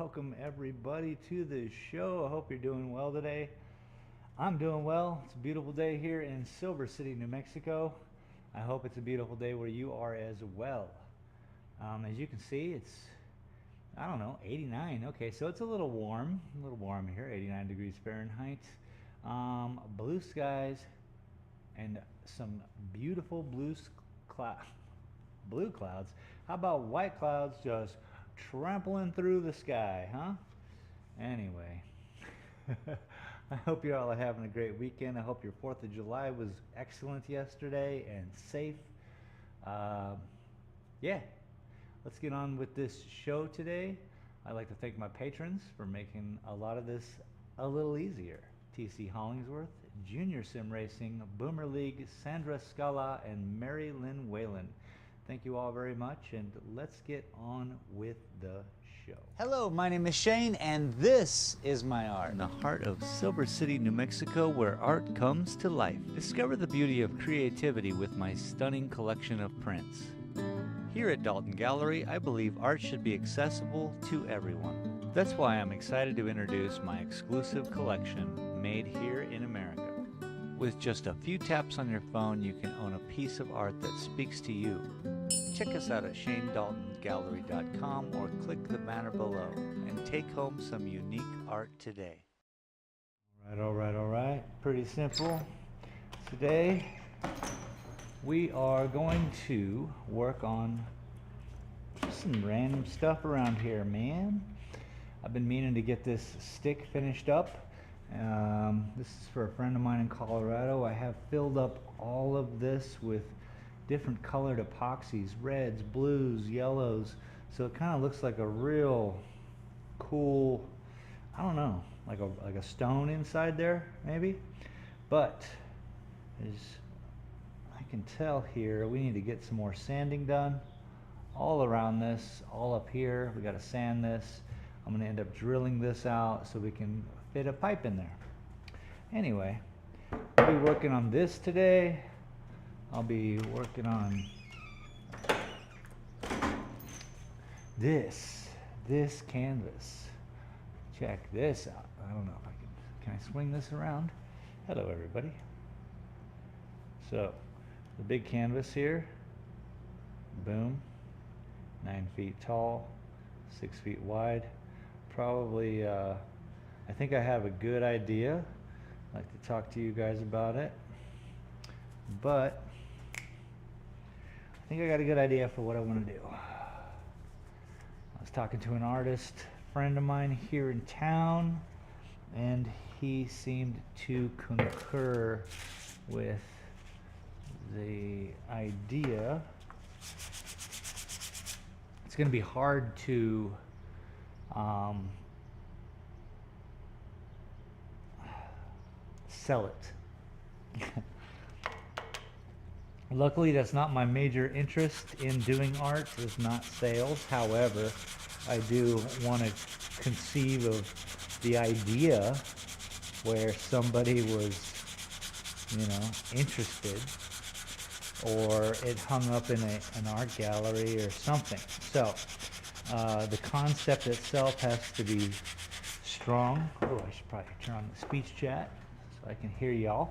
Welcome everybody to the show. I hope you're doing well today. I'm doing well. It's a beautiful day here in Silver City, New Mexico. I hope it's a beautiful day where you are as well. As you can see, it's, I don't know, 89. Okay, so it's a little warm here, 89 degrees Fahrenheit. Blue skies and some beautiful blue clouds. How about white clouds just trampling through the sky, huh? Anyway, I hope you all are having a great weekend. I hope your 4th of July was excellent yesterday and safe. Yeah, let's get on with this show today. I'd like to thank my patrons for making a lot of this a little easier. TC Hollingsworth, Junior Sim Racing, Boomer League, Sandra Scala, and Mary Lynn Whalen. Thank you all very much, and let's get on with the show. Hello, my name is Shane, and this is my art. In the heart of Silver City, New Mexico, where art comes to life. Discover the beauty of creativity with my stunning collection of prints. Here at Dalton Gallery, I believe art should be accessible to everyone. That's why I'm excited to introduce my exclusive collection, made here in America. With just a few taps on your phone, you can own a piece of art that speaks to you. Check us out at ShaneDaltonGallery.com or click the banner below and take home some unique art today. All right. Pretty simple. Today, we are going to work on just some random stuff around here, man. I've been meaning to get this stick finished up. This is for a friend of mine in Colorado. I have filled up all of this with different colored epoxies, reds, blues, yellows, so it kind of looks like a real cool, I don't know, like a stone inside there maybe. But as I can tell here, we need to get some more sanding done all around this, all up here. We got to sand this. I'm going to end up drilling this out so we can fit a pipe in there. Anyway, I'll be working on this today. I'll be working on this canvas. Check this out. I don't know if I can I swing this around? Hello everybody. So the big canvas here, boom, 9 feet tall, 6 feet wide. Probably, I think I have a good idea. I'd like to talk to you guys about it. But I think I got a good idea for what I want to do. I was talking to an artist friend of mine here in town, and he seemed to concur with the idea. It's going to be hard to sell it. Luckily, that's not my major interest in doing art, is not sales. However, I do want to conceive of the idea where somebody was, interested, or it hung up in an art gallery or something. So the concept itself has to be strong. Oh, I should probably turn on the speech chat so I can hear y'all.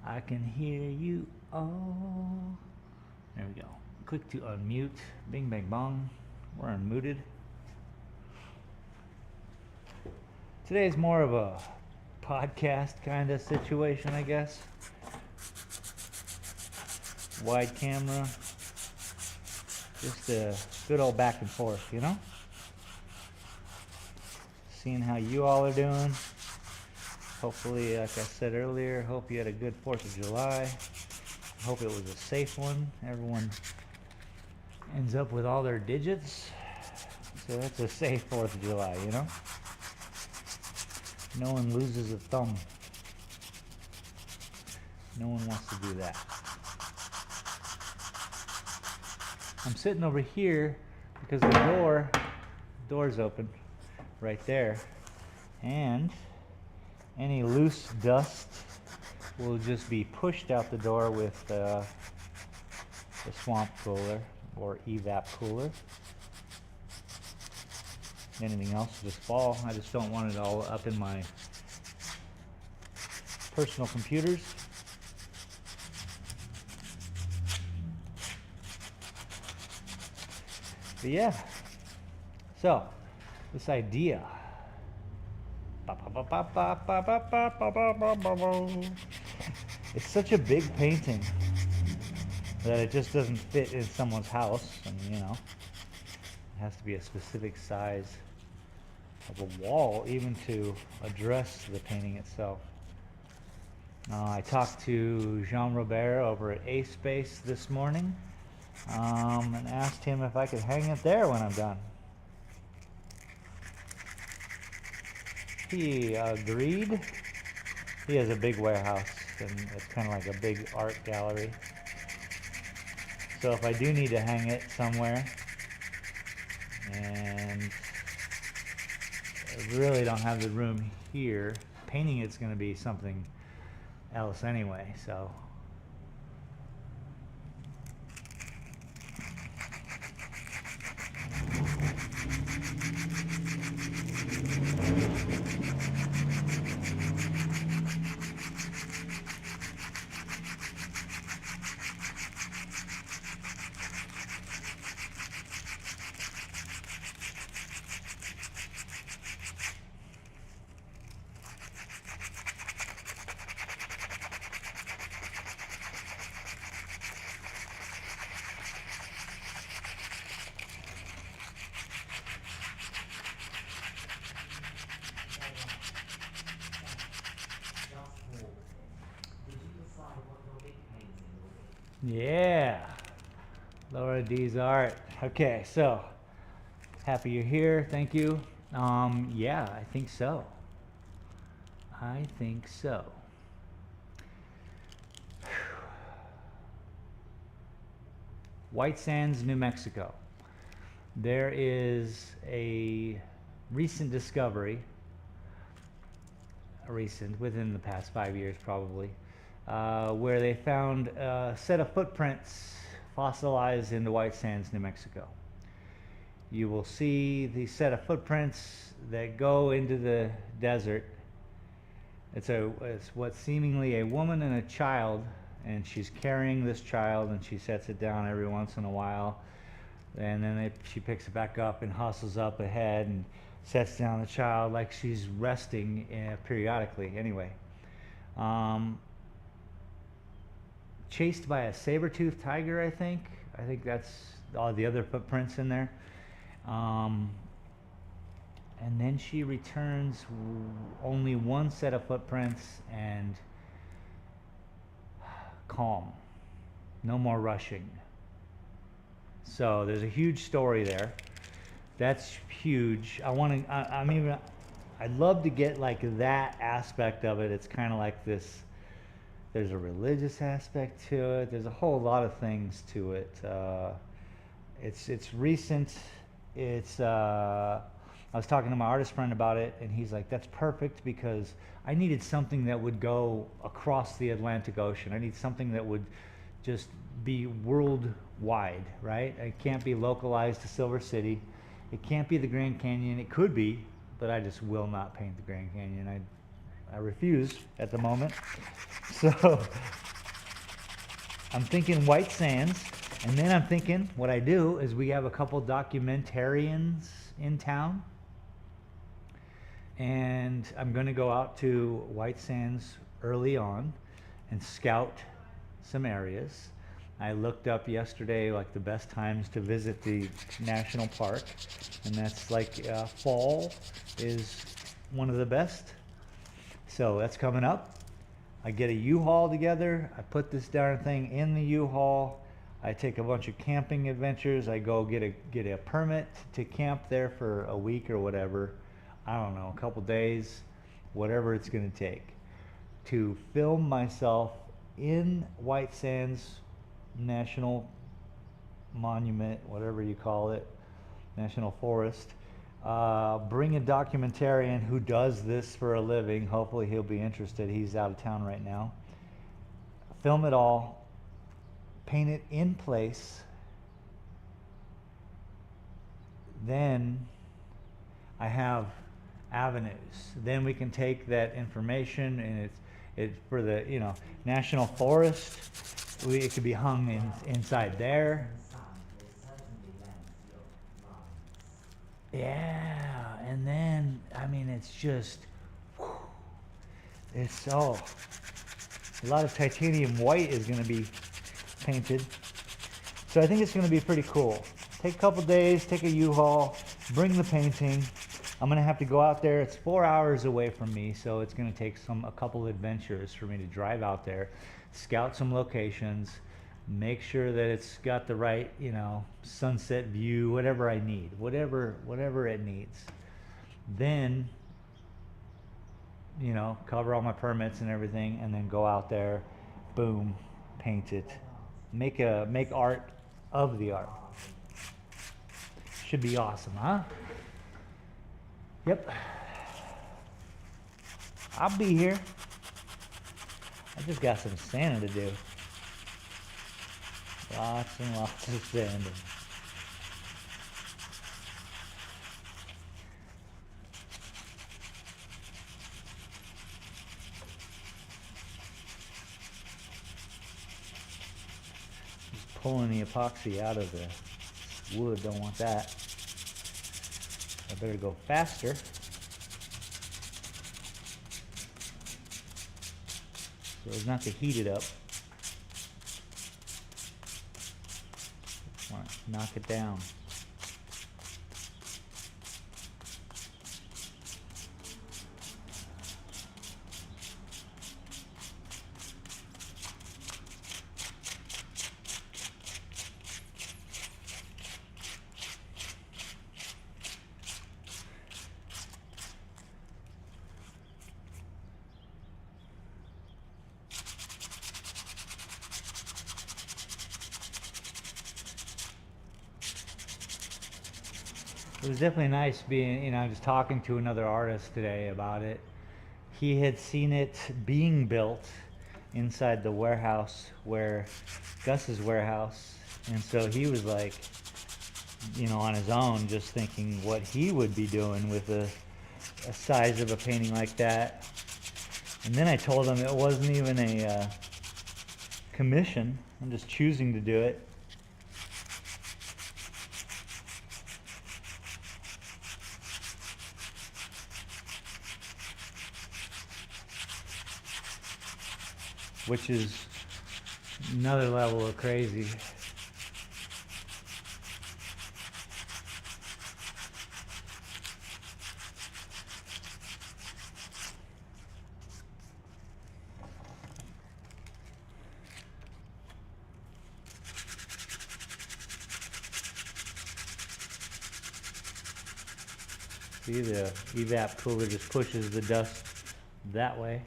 I can hear you all. There we go. Click to unmute. Bing, bang, bong. We're unmuted. Today's more of a podcast kind of situation, I guess. Wide camera. Just a good old back and forth, Seeing how you all are doing. Hopefully, like I said earlier, hope you had a good 4th of July. I hope it was a safe one. Everyone ends up with all their digits. So that's a safe 4th of July, No one loses a thumb. No one wants to do that. I'm sitting over here because the door's open right there. And any loose dust will just be pushed out the door with the swamp cooler. or evap cooler. Anything else will just fall. I just don't want it all up in my personal computers. But yeah, so this idea, it's such a big painting that it just doesn't fit in someone's house, and you know, it has to be a specific size of a wall even to address the painting itself. I talked to Jean Robert over at A-Space this morning and asked him if I could hang it there when I'm done. He agreed. He has a big warehouse, and it's kind of like a big art gallery. So if I do need to hang it somewhere, and I really don't have the room here, painting it's going to be something else anyway, so. Yeah, Laura D's art. Okay, so happy you're here. Thank you. Yeah, I think so. I think so. White Sands, New Mexico. There is a recent discovery, within the past 5 years probably, where they found a set of footprints fossilized in the White Sands, New Mexico. You will see the set of footprints that go into the desert. It's what's seemingly a woman and a child, and she's carrying this child, and she sets it down every once in a while, and then she picks it back up and hustles up ahead and sets down the child like she's resting periodically. Anyway, chased by a saber-toothed tiger, I think that's all the other footprints in there. And then she returns only one set of footprints and calm, no more rushing. So there's a huge story there. That's huge. I'd love to get like that aspect of it. It's kind of like this, there's a religious aspect to it. There's a whole lot of things to it. It's recent. I was talking to my artist friend about it, and he's like, that's perfect, because I needed something that would go across the Atlantic Ocean. I need something that would just be worldwide, right? It can't be localized to Silver City. It can't be the Grand Canyon. It could be, but I just will not paint the Grand Canyon. I refuse at the moment. So I'm thinking White Sands, and then I'm thinking what I do is we have a couple documentarians in town, and I'm going to go out to White Sands early on and scout some areas. I looked up yesterday like the best times to visit the national park, and that's like fall is one of the best. So that's coming up. I get a U-Haul together. I put this darn thing in the U-Haul. I take a bunch of camping adventures. I go get a permit to camp there for a week or whatever. I don't know, a couple days, whatever it's going to take, to film myself in White Sands National Monument, whatever you call it, National Forest. Bring a documentarian who does this for a living. Hopefully he'll be interested. He's out of town right now. Film it all, paint it in place, then I have avenues. Then we can take that information, and it's for the, you know, National Forest. It could be hung inside there. Yeah, and then I mean it's just, it's a lot of titanium white is going to be painted. So I think it's going to be pretty cool. Take a couple days, take a U-Haul, bring the painting. I'm going to have to go out there. It's 4 hours away from me, so it's going to take a couple adventures for me to drive out there, scout some locations, make sure that it's got the right, you know, sunset view, whatever I need, whatever it needs. Then, you know, cover all my permits and everything, and then go out there, boom, paint it, make art of the art. Should be awesome, huh? Yep. I'll be here. I just got some sanding to do. Lots and lots of sanding. Just pulling the epoxy out of the wood, don't want that. I better go faster. So as not to heat it up. Want to knock it down. It was definitely nice being, you know, just talking to another artist today about it. He had seen it being built inside the warehouse where Gus's warehouse, and so he was like, you know, on his own, just thinking what he would be doing with a size of a painting like that. And then I told him it wasn't even a commission. I'm just choosing to do it. Which is another level of crazy. See, the evap cooler just pushes the dust that way.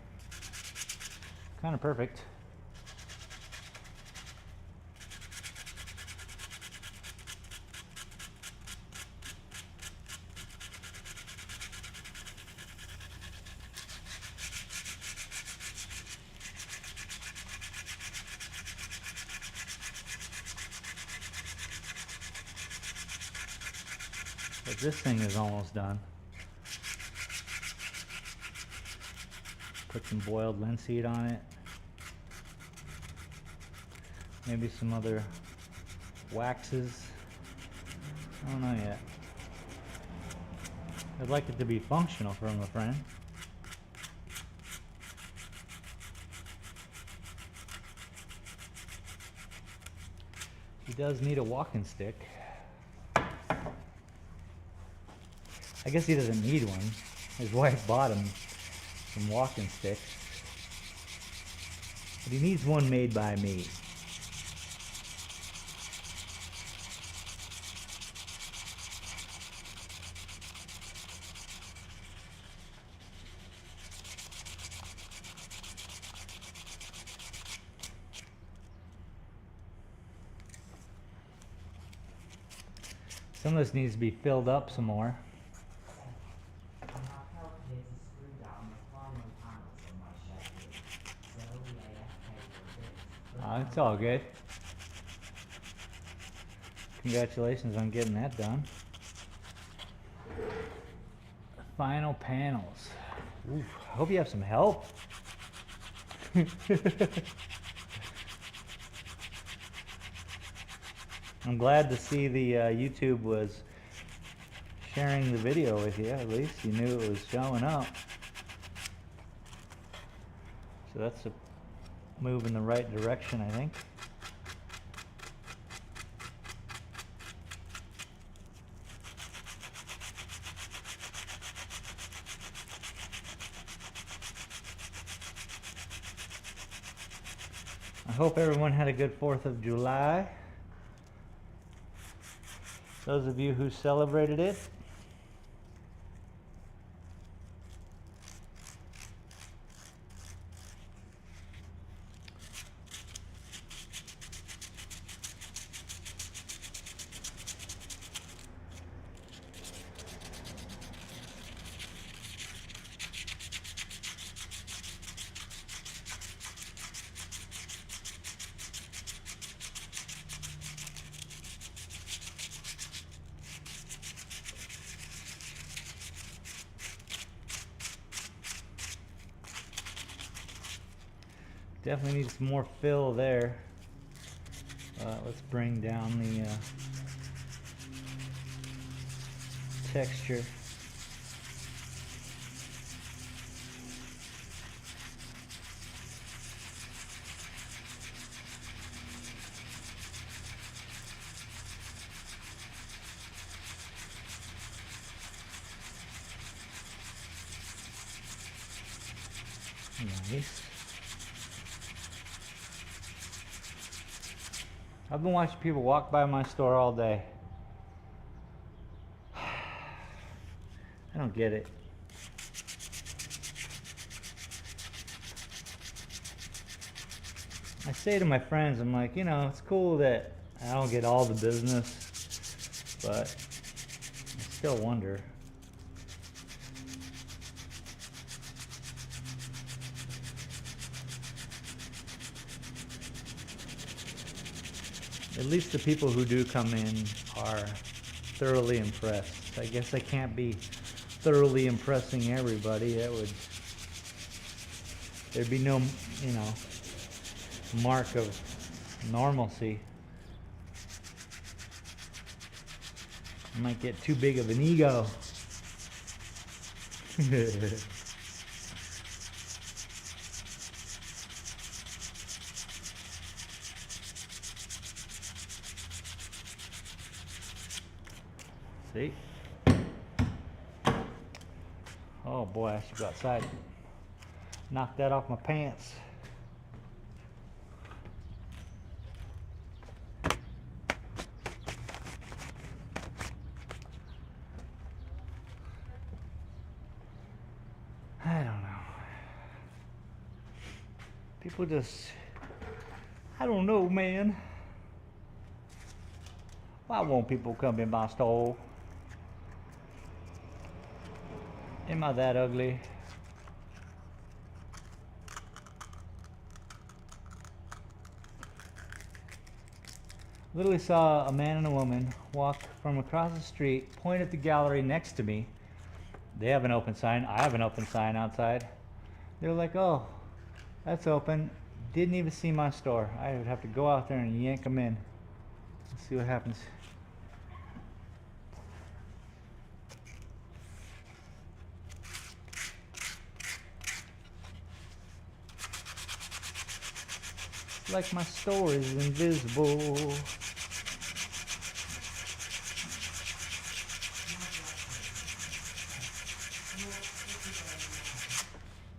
Kind of perfect. But this thing is almost done. Put some boiled linseed on it. Maybe some other waxes. I don't know yet. I'd like it to be functional from a friend. He does need a walking stick. I guess he doesn't need one. His wife bought him some walking sticks. But he needs one made by me. Some of this needs to be filled up some more. It's all good. Congratulations on getting that done. Final panels. Oof, I hope you have some help. I'm glad to see the YouTube was sharing the video with you. At least you knew it was showing up. So that's a move in the right direction, I think. I hope everyone had a good 4th of July. Those of you who celebrated it. Definitely needs some more fill there. Let's bring down the texture. Nice. I've been watching people walk by my store all day. I don't get it. I say to my friends, I'm like, you know, it's cool that I don't get all the business, but I still wonder. At least the people who do come in are thoroughly impressed. I guess I can't be thoroughly impressing everybody. There'd be no, you know, mark of normalcy. I might get too big of an ego. See? Oh boy, I should go outside. Knock that off my pants. I don't know. People just, I don't know, man. Why won't people come in my store? Am I that ugly? Literally saw a man and a woman walk from across the street, point at the gallery next to me. They have an open sign. I have an open sign outside. They're like, oh, that's open. Didn't even see my store. I would have to go out there and yank them in. Let's see what happens. Like my store is invisible.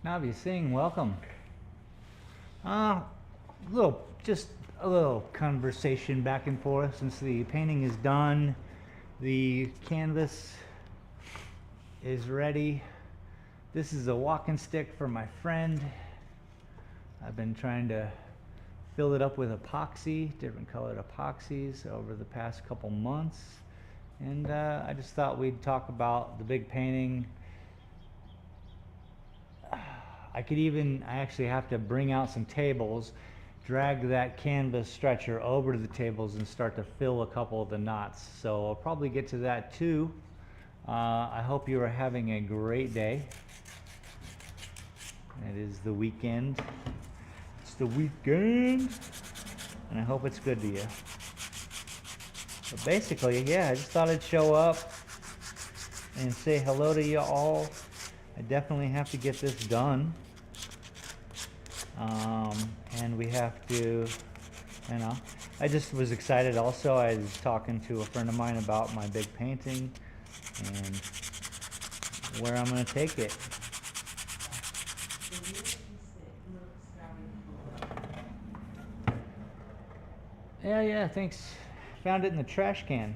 Now if you're seeing, welcome. Just a little conversation back and forth since the painting is done. The canvas is ready. This is a walking stick for my friend. I've been trying to fill it up with epoxy, different colored epoxies over the past couple months. And I just thought we'd talk about the big painting. I actually have to bring out some tables, drag that canvas stretcher over to the tables and start to fill a couple of the knots. So I'll probably get to that too. I hope you are having a great day. It is the weekend. It's the weekend, and I hope it's good to you. But basically, yeah, I just thought I'd show up and say hello to you all. I definitely have to get this done. And we have to, you know, I just was excited also. I was talking to a friend of mine about my big painting and where I'm going to take it. Yeah, thanks. Found it in the trash can.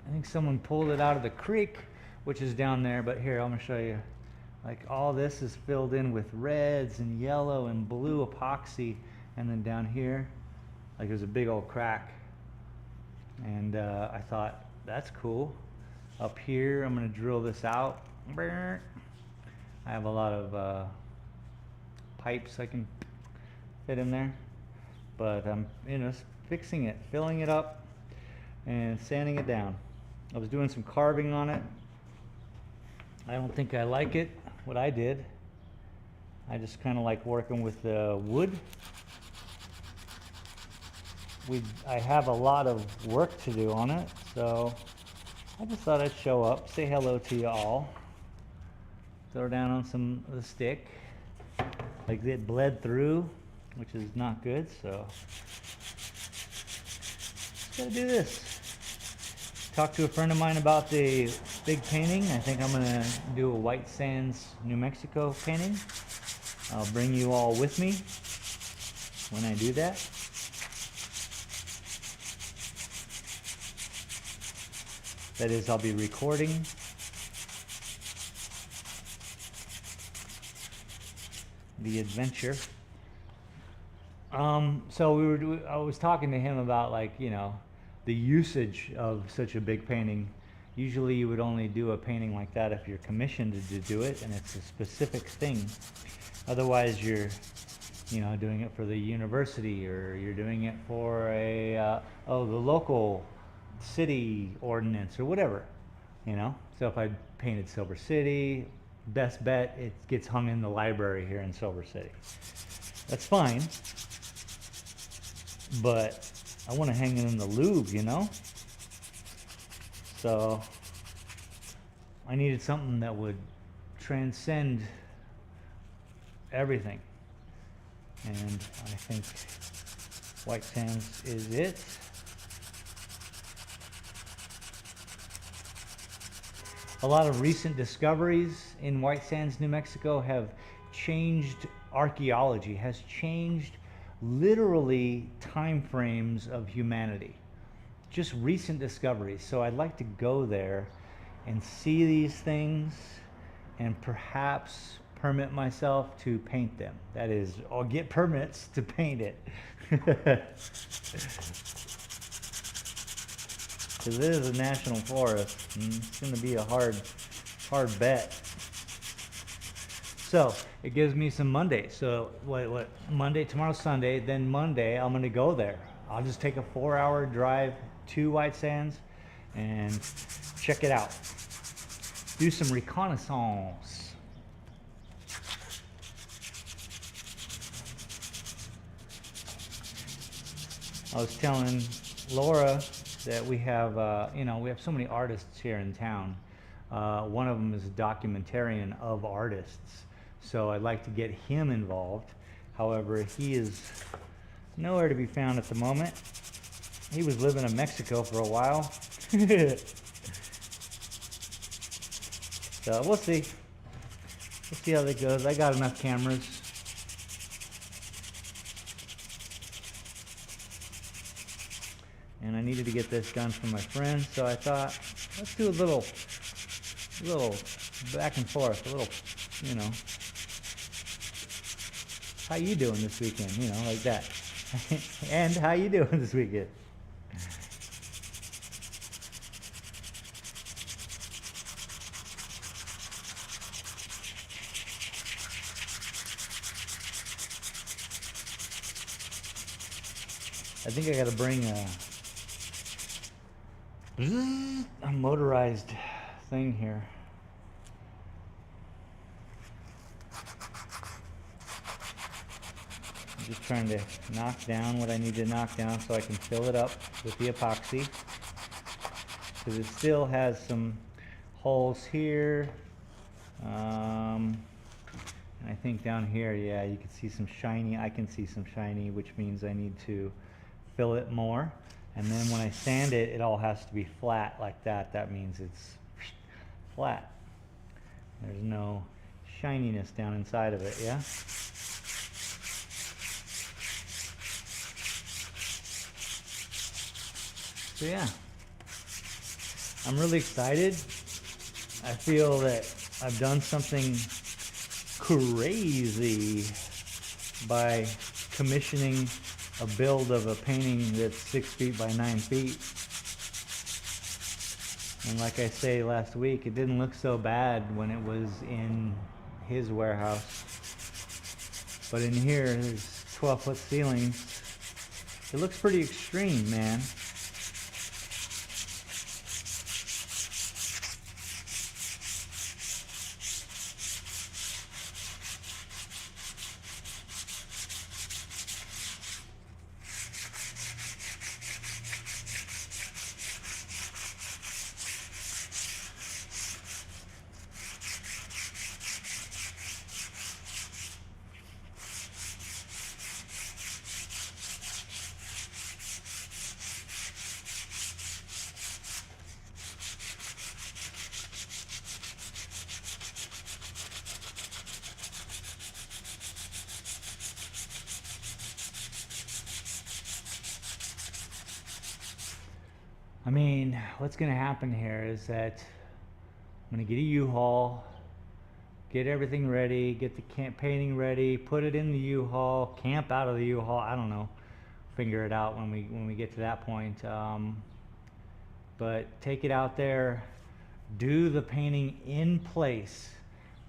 I think someone pulled it out of the creek, which is down there, but here, I'm going to show you. Like, all this is filled in with reds and yellow and blue epoxy, and then down here, like, there's a big old crack. And I thought, that's cool. Up here, I'm going to drill this out. I have a lot of pipes I can fit in there, but I'm fixing it, filling it up, and sanding it down. I was doing some carving on it. I don't think I like it, what I did. I just kind of like working with the wood. I have a lot of work to do on it, so I just thought I'd show up, say hello to you all. Throw down on some of the stick. Like, it bled through, which is not good, so just gotta do this. Talked to a friend of mine about the big painting. I think I'm gonna do a White Sands, New Mexico painting. I'll bring you all with me when I do that. That is, I'll be recording the adventure. So I was talking to him about, like, the usage of such a big painting. Usually you would only do a painting like that if you're commissioned to do it and it's a specific thing. Otherwise you're doing it for the university, or you're doing it for the local city ordinance or whatever, So if I painted Silver City, best bet it gets hung in the library here in Silver City. That's fine, but I want to hang it in the Louvre, So I needed something that would transcend everything, and I think White Sands is it. A lot of recent discoveries in White Sands, New Mexico have changed archaeology, has changed literally time frames of humanity. Just recent discoveries. So I'd like to go there and see these things and perhaps permit myself to paint them. That is, I'll get permits to paint it. Because it is a national forest, and it's going to be a hard bet. So it gives me some Monday. So what Monday, tomorrow's Sunday, then Monday I'm going to go there. I'll just take a 4-hour drive to White Sands and check it out. Do some reconnaissance. I was telling Laura that we have, we have so many artists here in town. One of them is a documentarian of artists, so I'd like to get him involved. However, he is nowhere to be found at the moment. He was living in Mexico for a while. So we'll see. We'll see how that goes. I got enough cameras. And I needed to get this done for my friend, so I thought, let's do a little back and forth, a little, how you doing this weekend, like that. And how you doing this weekend? I think I gotta bring a motorized thing here. I'm just trying to knock down what I need to knock down so I can fill it up with the epoxy, because it still has some holes here. And I think down here, yeah, you can see some shiny. I can see some shiny, which means I need to fill it more. And then when I sand it, it all has to be flat like that. That means it's flat. There's no shininess down inside of it, yeah? So yeah, I'm really excited. I feel that I've done something crazy by commissioning a build of a painting that's 6 feet by 9 feet. And like I say last week, it didn't look so bad when it was in his warehouse. But in here, there's 12-foot ceilings. It looks pretty extreme, man. I mean, what's going to happen here is that I'm going to get a U-Haul, get everything ready, get the painting ready, put it in the U-Haul, camp out of the U-Haul, I don't know, figure it out when we get to that point. But take it out there, do the painting in place,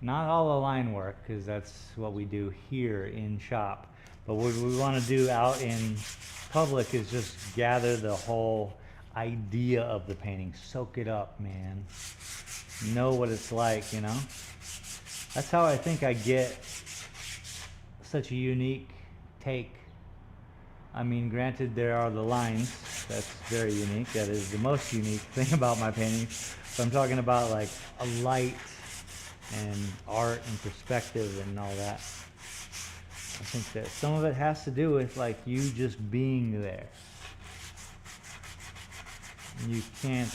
not all the line work, because that's what we do here in shop. But what we want to do out in public is just gather the whole idea of the painting, soak it up, man, know what it's like, you know. That's how I think I get such a unique take. I mean, granted, there are the lines, that's very unique, that is the most unique thing about my paintings, but I'm talking about like a light and art and perspective and all that. I think that some of it has to do with like you just being there. You can't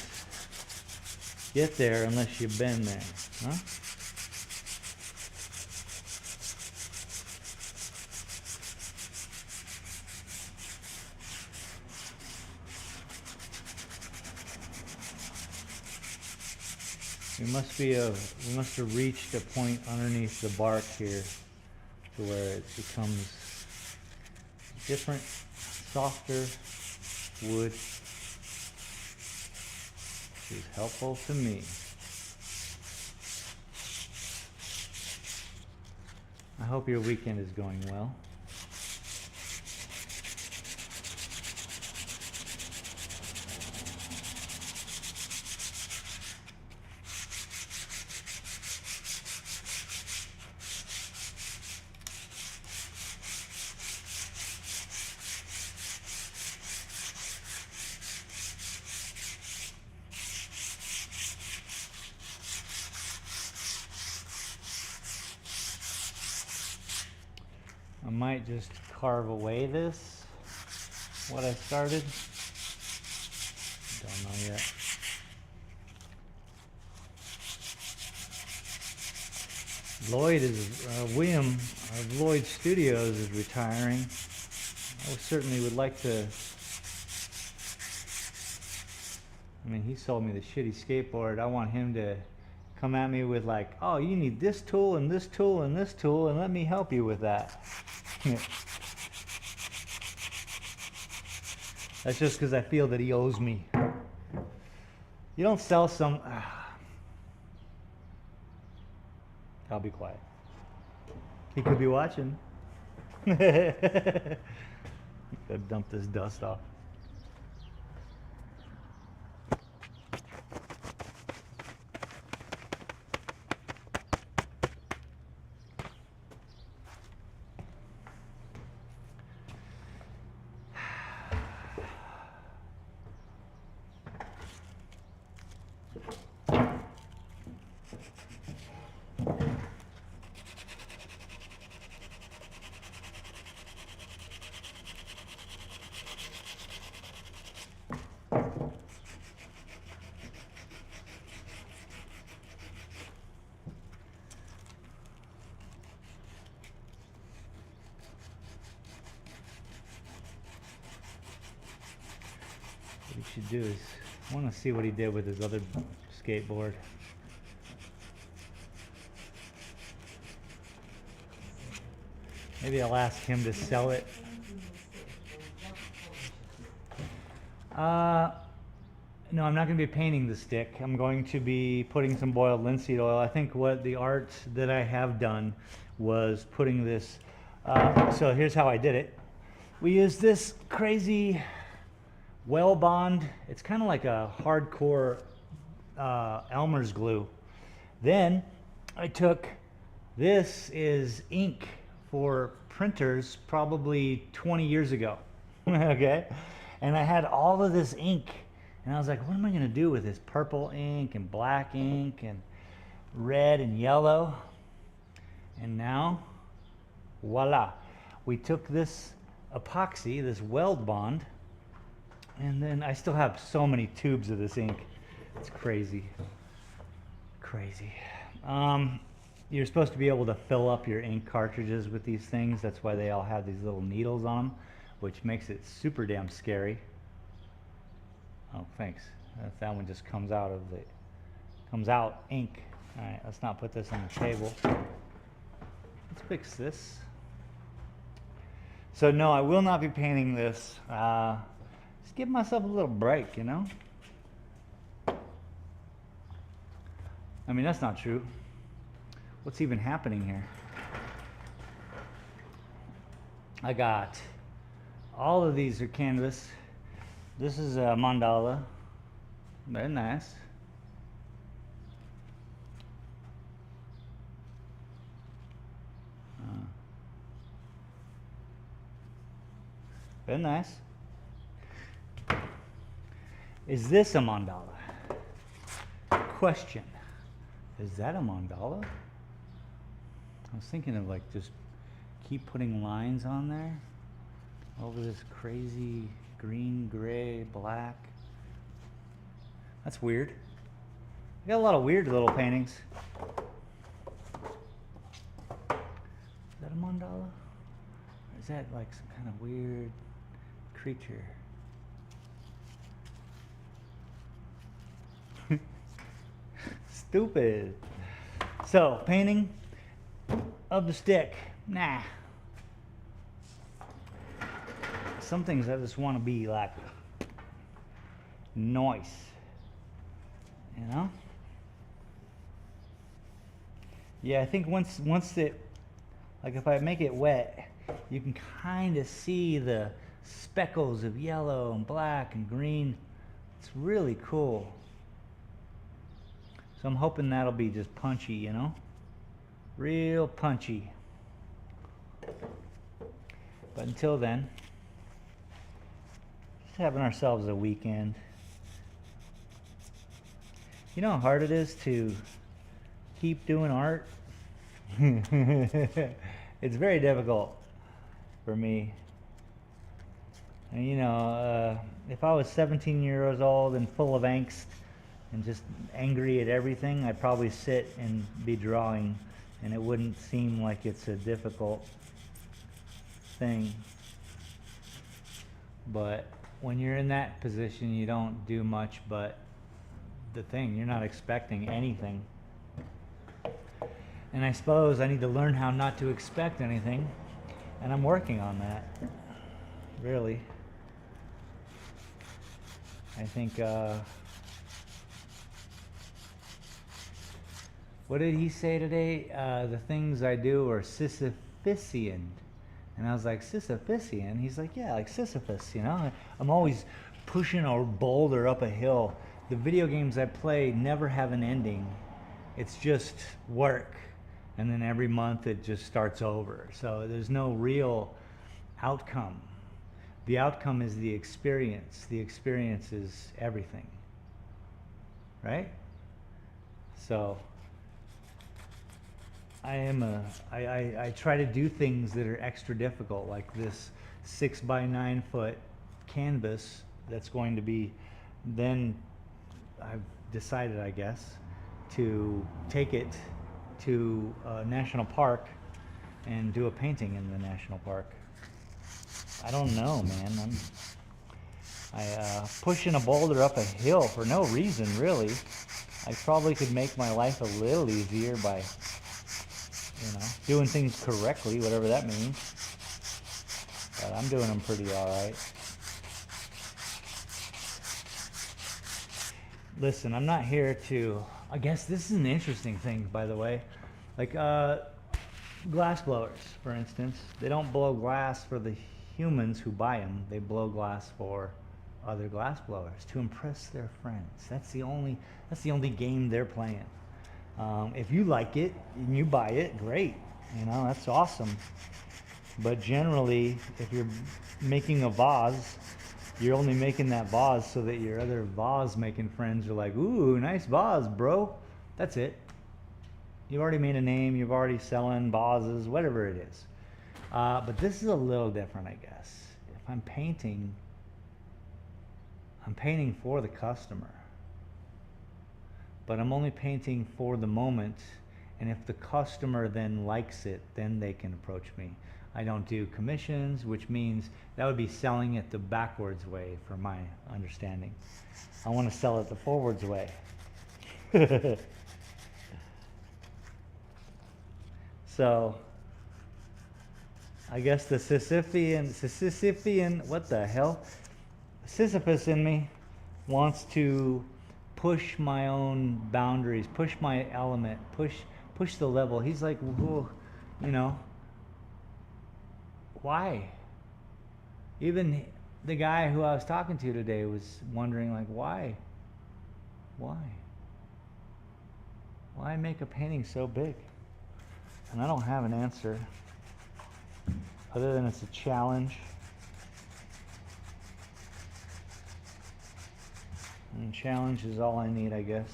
get there unless you've been there, huh? We must have reached a point underneath the bark here to where it becomes different, softer wood. Is helpful to me. I hope your weekend is going well. I might just carve away this, what I started. Don't know yet. William of Lloyd Studios is retiring. I certainly would like to. I mean, he sold me the shitty skateboard. I want him to come at me with like, oh, you need this tool and this tool and this tool, and let me help you with that. That's just because I feel that he owes me. You don't sell some... I'll be quiet. He could be watching. Gotta dump this dust off. should do is, I want to see what he did with his other skateboard. Maybe I'll ask him to sell it. No, I'm not going to be painting the stick. I'm going to be putting some boiled linseed oil. I think what the art that I have done was putting this, so here's how I did it. We used this crazy well bond. It's kind of like a hardcore Elmer's glue. Then I took, this is ink for printers probably 20 years ago. Okay, and I had all of this ink, and I was like, what am I going to do with this purple ink and black ink and red and yellow? And now, voila, we took this epoxy, this weld bond, and then I still have so many tubes of this ink. It's crazy, crazy. You're supposed to be able to fill up your ink cartridges with these things. That's why they all have these little needles on them, which makes it super damn scary. Oh, thanks. That one just comes out ink. All right, let's not put this on the table. Let's fix this. So no, I will not be painting this. Just give myself a little break, you know? I mean, that's not true. What's even happening here? I got all of these are canvas. This is a mandala. Very nice. Very nice. Is this a mandala? Question. Is that a mandala? I was thinking of like just keep putting lines on there over this crazy green, gray, black. That's weird. I got a lot of weird little paintings. Is that a mandala? Or is that like some kind of weird creature? Stupid. So, painting of the stick. Nah. Some things I just want to be like nice. You know? Yeah, I think once it, like if I make it wet, you can kind of see the speckles of yellow and black and green. It's really cool. So I'm hoping that'll be just punchy, you know? Real punchy. But until then, just having ourselves a weekend. You know how hard it is to keep doing art? It's very difficult for me. And you know, if I was 17 years old and full of angst and just angry at everything, I'd probably sit and be drawing, and it wouldn't seem like it's a difficult thing. But when you're in that position, you don't do much but the thing. You're not expecting anything. And I suppose I need to learn how not to expect anything, and I'm working on that, really. I think, what did he say today? The things I do are Sisyphean. And I was like, Sisyphean? He's like, yeah, like Sisyphus, you know? I'm always pushing a boulder up a hill. The video games I play never have an ending. It's just work. And then every month it just starts over. So there's no real outcome. The outcome is the experience. The experience is everything. Right? So I try to do things that are extra difficult, like this 6 by 9 foot canvas that's going to be, then I've decided, I guess, to take it to a national park and do a painting in the national park. I don't know, man. pushing a boulder up a hill for no reason, really. I probably could make my life a little easier by, doing things correctly, whatever that means. But I'm doing them pretty alright. Listen, I'm not here to, I guess this is an interesting thing, by the way. Like, glass blowers, for instance, they don't blow glass for the humans who buy them. They blow glass for other glass blowers to impress their friends. That's the only game they're playing. If you like it and you buy it, great. That's awesome. But generally, if you're making a vase, you're only making that vase so that your other vase making friends are like, ooh, nice vase, bro. That's it. You've already made a name. You've already selling vases, whatever it is. But this is a little different, I guess. If I'm painting for the customer. But I'm only painting for the moment. And if the customer then likes it, then they can approach me. I don't do commissions, which means that would be selling it the backwards way, for my understanding. I want to sell it the forwards way. So, I guess the Sisyphean, what the hell? Sisyphus in me wants to push my own boundaries, push my element, push the level. He's like, whoa, why? Even the guy who I was talking to today was wondering, like, why? Why make a painting so big? And I don't have an answer other than it's a challenge. And challenge is all I need, I guess.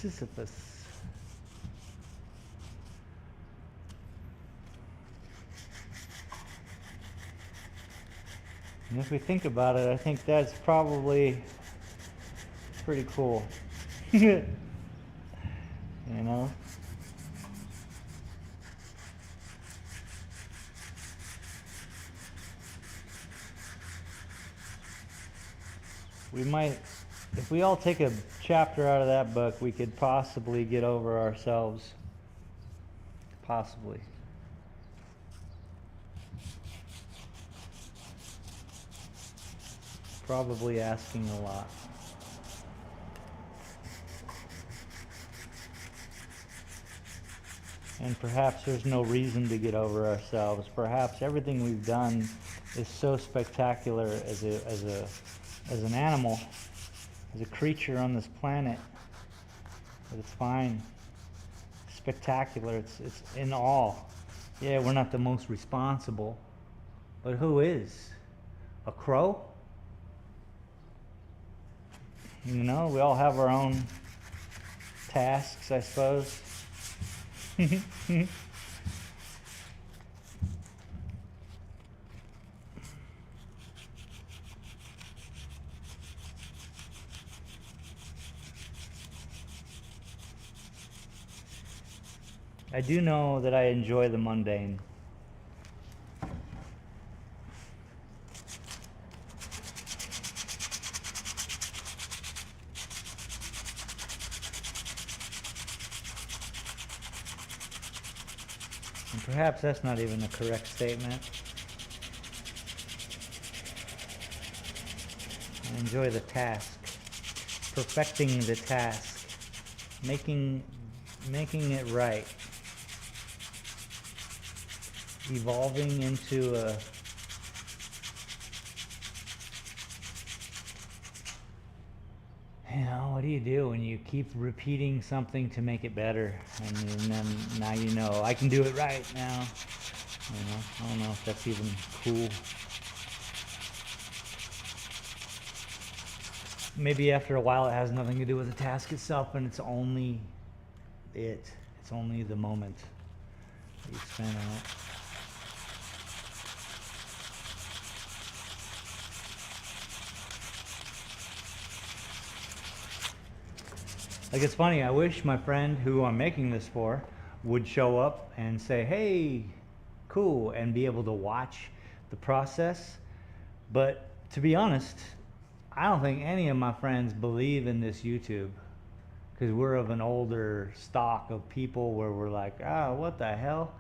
Sisyphus. And if we think about it, I think that's probably pretty cool. We might, if we all take a chapter out of that book, we could possibly get over ourselves. Possibly. Probably asking a lot. And perhaps there's no reason to get over ourselves. Perhaps everything we've done is so spectacular as an animal, as a creature on this planet, that it's fine. Spectacular. It's in awe. Yeah, we're not the most responsible, but who is? A crow? We all have our own tasks, I suppose. I do know that I enjoy the mundane. And perhaps that's not even a correct statement. I enjoy the task, perfecting the task, making it right, evolving into a You know, what do you do when you keep repeating something to make it better? And then now you know, I can do it right now. You know, I don't know if that's even cool. Maybe after a while it has nothing to do with the task itself, and it's only it's only the moment that you spend on it. Like, it's funny, I wish my friend who I'm making this for would show up and say, hey, cool, and be able to watch the process. But to be honest, I don't think any of my friends believe in this YouTube, because we're of an older stock of people where we're like, ah, what the hell?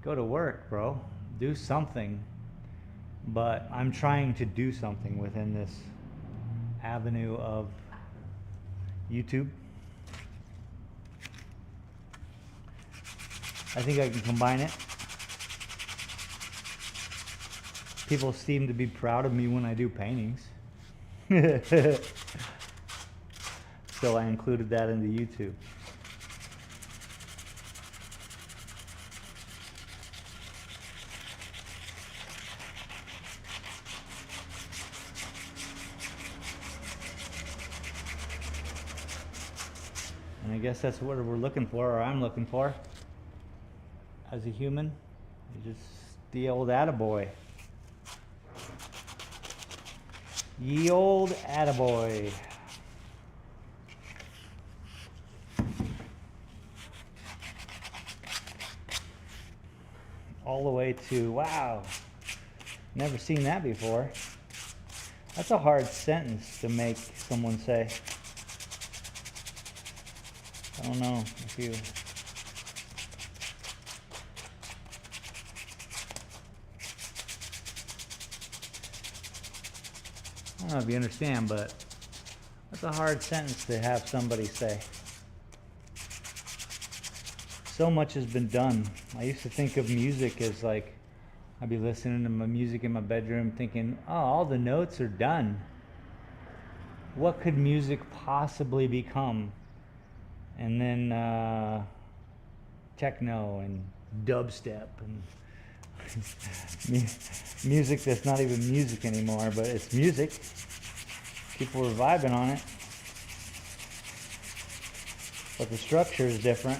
Go to work, bro. Do something. But I'm trying to do something within this avenue of YouTube. I think I can combine it. People seem to be proud of me when I do paintings. So I included that into YouTube. And I guess that's what we're looking for, or I'm looking for. As a human, you're just the old attaboy. Ye old attaboy. All the way to, wow, never seen that before. That's a hard sentence to make someone say. I don't know if you... I don't know if you understand, but that's a hard sentence to have somebody say. So much has been done. I used to think of music as like, I'd be listening to my music in my bedroom thinking, oh, all the notes are done. What could music possibly become? And then techno and dubstep and music that's not even music anymore, but it's music. People are vibing on it, but the structure is different.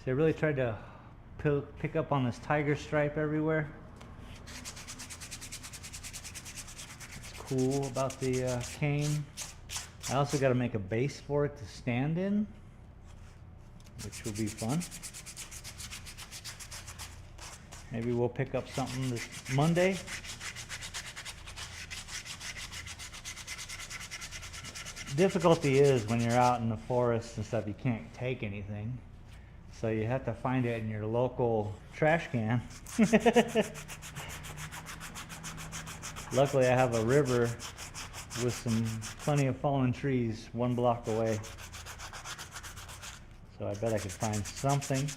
So I really tried to pick up on this tiger stripe everywhere. Cool about the cane. I also got to make a base for it to stand in, which will be fun. Maybe we'll pick up something this Monday. Difficulty is when you're out in the forest and stuff, you can't take anything. So you have to find it in your local trash can. Luckily I have a river with plenty of fallen trees 1 block away. So I bet I could find something.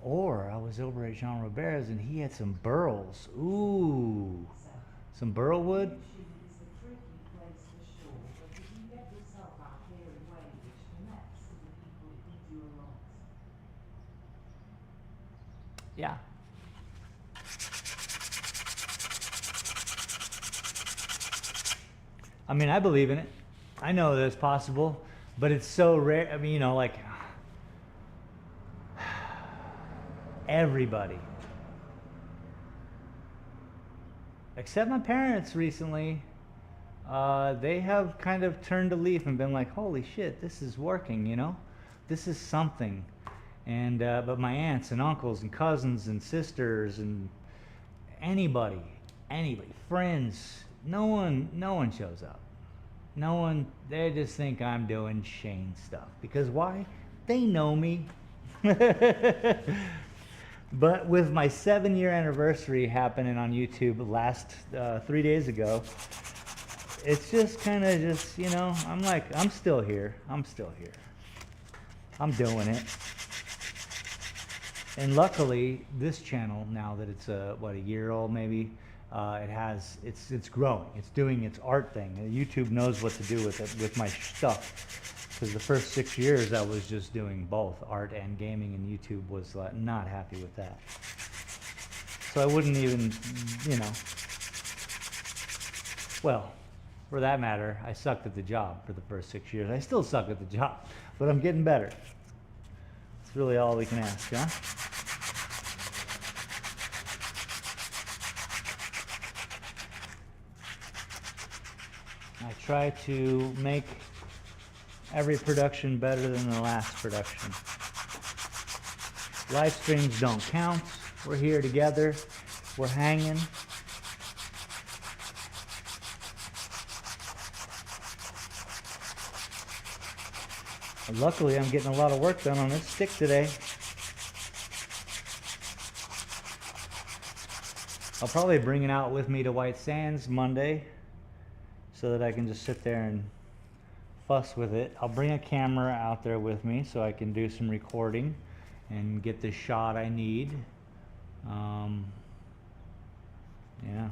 Or I was over at Jean Robert's and he had some burls. Ooh, some burl wood. Yeah. I mean, I believe in it. I know that it's possible, but it's so rare. I mean, you know, like everybody, except my parents recently, they have kind of turned a leaf and been like, holy shit, this is working, you know? This is something. And but my aunts and uncles and cousins and sisters and anybody, friends, no one shows up. No one, they just think I'm doing Shane stuff. Because why? They know me. But with my 7-year anniversary happening on YouTube last 3 days ago, it's just kind of just, you know, I'm like, I'm still here. I'm still here. I'm doing it. And luckily, this channel, now that it's a year old maybe, it's growing. It's doing its art thing. YouTube knows what to do with it, with my stuff. Because the first 6 years I was just doing both art and gaming, and YouTube was not happy with that. So I wouldn't even, you know, well, for that matter, I sucked at the job for the first 6 years. I still suck at the job, but I'm getting better. It's really all we can ask, huh? I try to make every production better than the last production. Live streams don't count. We're here together. We're hanging. And luckily, I'm getting a lot of work done on this stick today. I'll probably bring it out with me to White Sands Monday so that I can just sit there and fuss with it. I'll bring a camera out there with me so I can do some recording and get the shot I need. Yeah.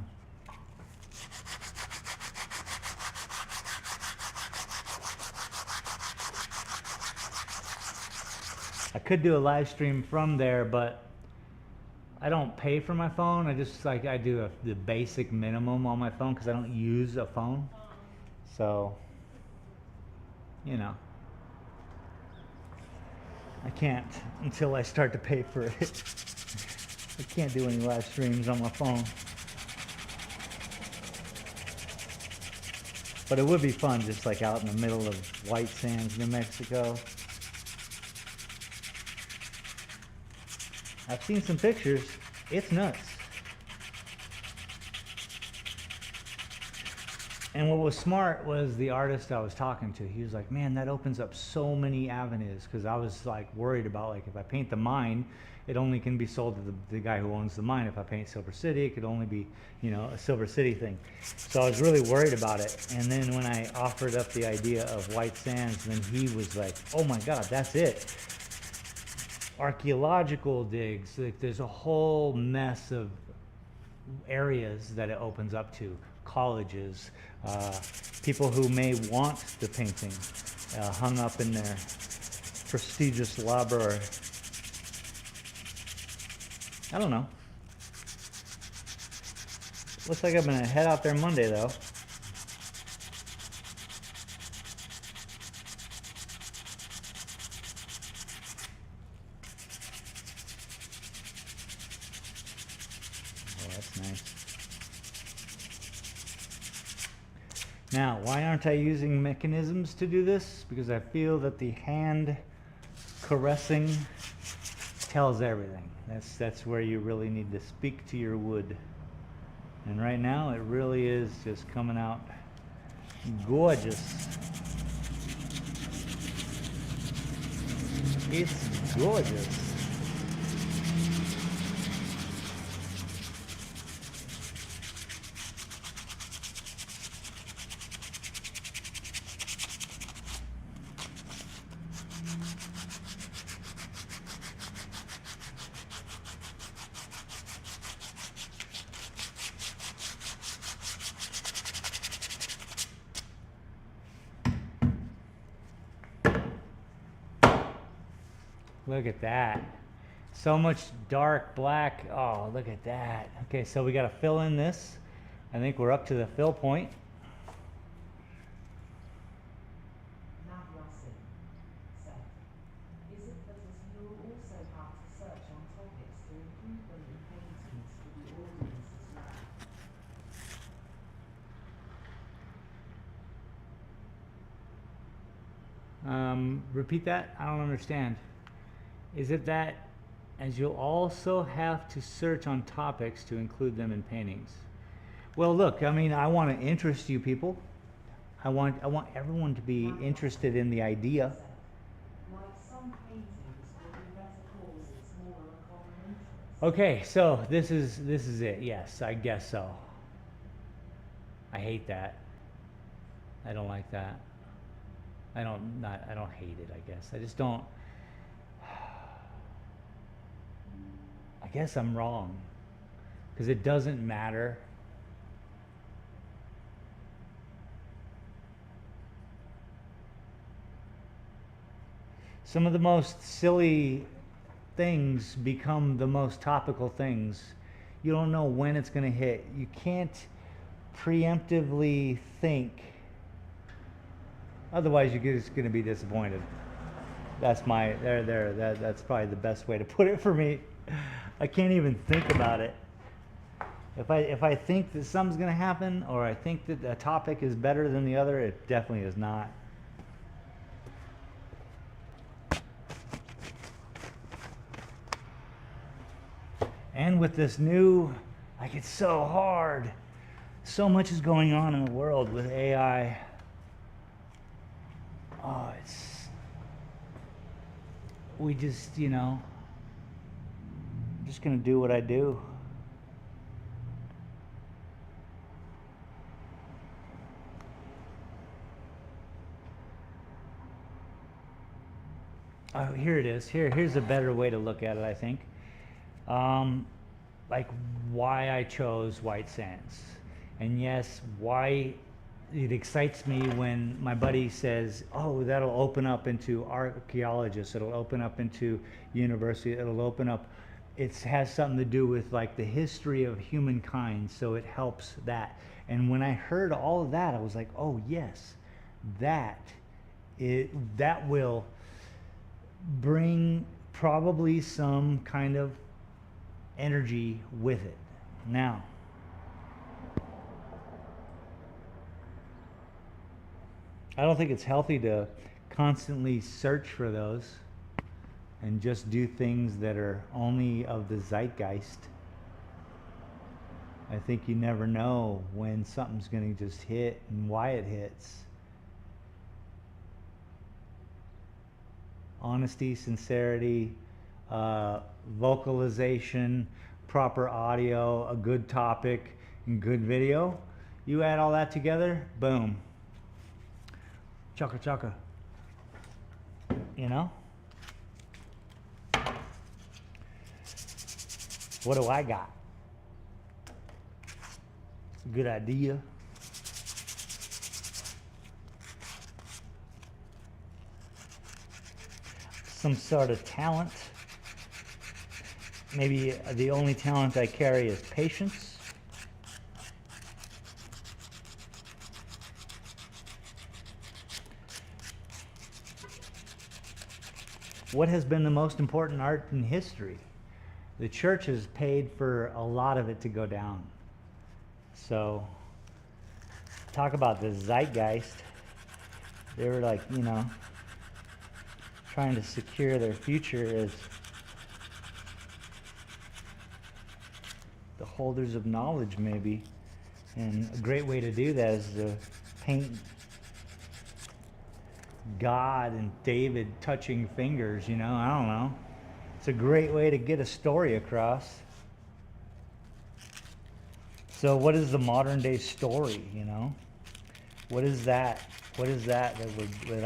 I could do a live stream from there, but I don't pay for my phone. I just I do the basic minimum on my phone because I don't use a phone. So, you know, I can't until I start to pay for it. I can't do any live streams on my phone. But it would be fun just like out in the middle of White Sands, New Mexico. I've seen some pictures. It's nuts. And what was smart was the artist I was talking to. He was like, man, that opens up so many avenues. Because I was like worried about, like, if I paint the mine, it only can be sold to the guy who owns the mine. If I paint Silver City, it could only be, you know, a Silver City thing. So I was really worried about it. And then when I offered up the idea of White Sands, then he was like, oh my God, that's it. Archaeological digs, like there's a whole mess of areas that it opens up to. Colleges, people who may want the painting hung up in their prestigious library. I don't know. Looks like I'm gonna head out there Monday though. Now, why aren't I using mechanisms to do this? Because I feel that the hand caressing tells everything. That's where you really need to speak to your wood. And right now, it really is just coming out gorgeous. It's gorgeous. Look at that. So much dark black. Oh, look at that. Okay, so we got to fill in this. I think we're up to the fill point. Is it that as you also have to search on topics to include them in paintings for the audience as well? Repeat that? I don't understand. Is it that as you'll also have to search on topics to include them in paintings? Well, look, I mean, I want to interest you people. I want everyone to be interested in the idea. Like some paintings will be better cause it's more of a common interest. Okay, so this is it. Yes, I guess so. I hate that. I don't like that. I don't hate it, I guess. I just don't. I guess I'm wrong. Because it doesn't matter. Some of the most silly things become the most topical things. You don't know when it's going to hit. You can't preemptively think. Otherwise, you're just going to be disappointed. That's my that's probably the best way to put it for me. I can't even think about it. If I think that something's going to happen, or I think that a topic is better than the other, it definitely is not. And with this new, like, it's so hard. So much is going on in the world with AI. Oh, we just, I'm just going to do what I do. Oh, here it is. Here's a better way to look at it, I think. Like why I chose White Sands. And yes, why it excites me when my buddy says, oh, that'll open up into archaeologists, it'll open up into university, it'll open up, it has something to do with like the history of humankind, so it helps that. And when I heard all of that, I was like, oh yes, that will bring probably some kind of energy with it. Now, I don't think it's healthy to constantly search for those and just do things that are only of the zeitgeist. I think you never know when something's going to just hit and why it hits. Honesty, sincerity, vocalization, proper audio, a good topic, and good video. You add all that together, boom. Chaka chaka. You know? What do I got? Good idea. Some sort of talent. Maybe the only talent I carry is patience. What has been the most important art in history? The church has paid for a lot of it to go down. So, talk about the zeitgeist. They were like, trying to secure their future as the holders of knowledge, maybe. And a great way to do that is to paint God and David touching fingers, I don't know. It's a great way to get a story across. So what is the modern day story, What is that? What is that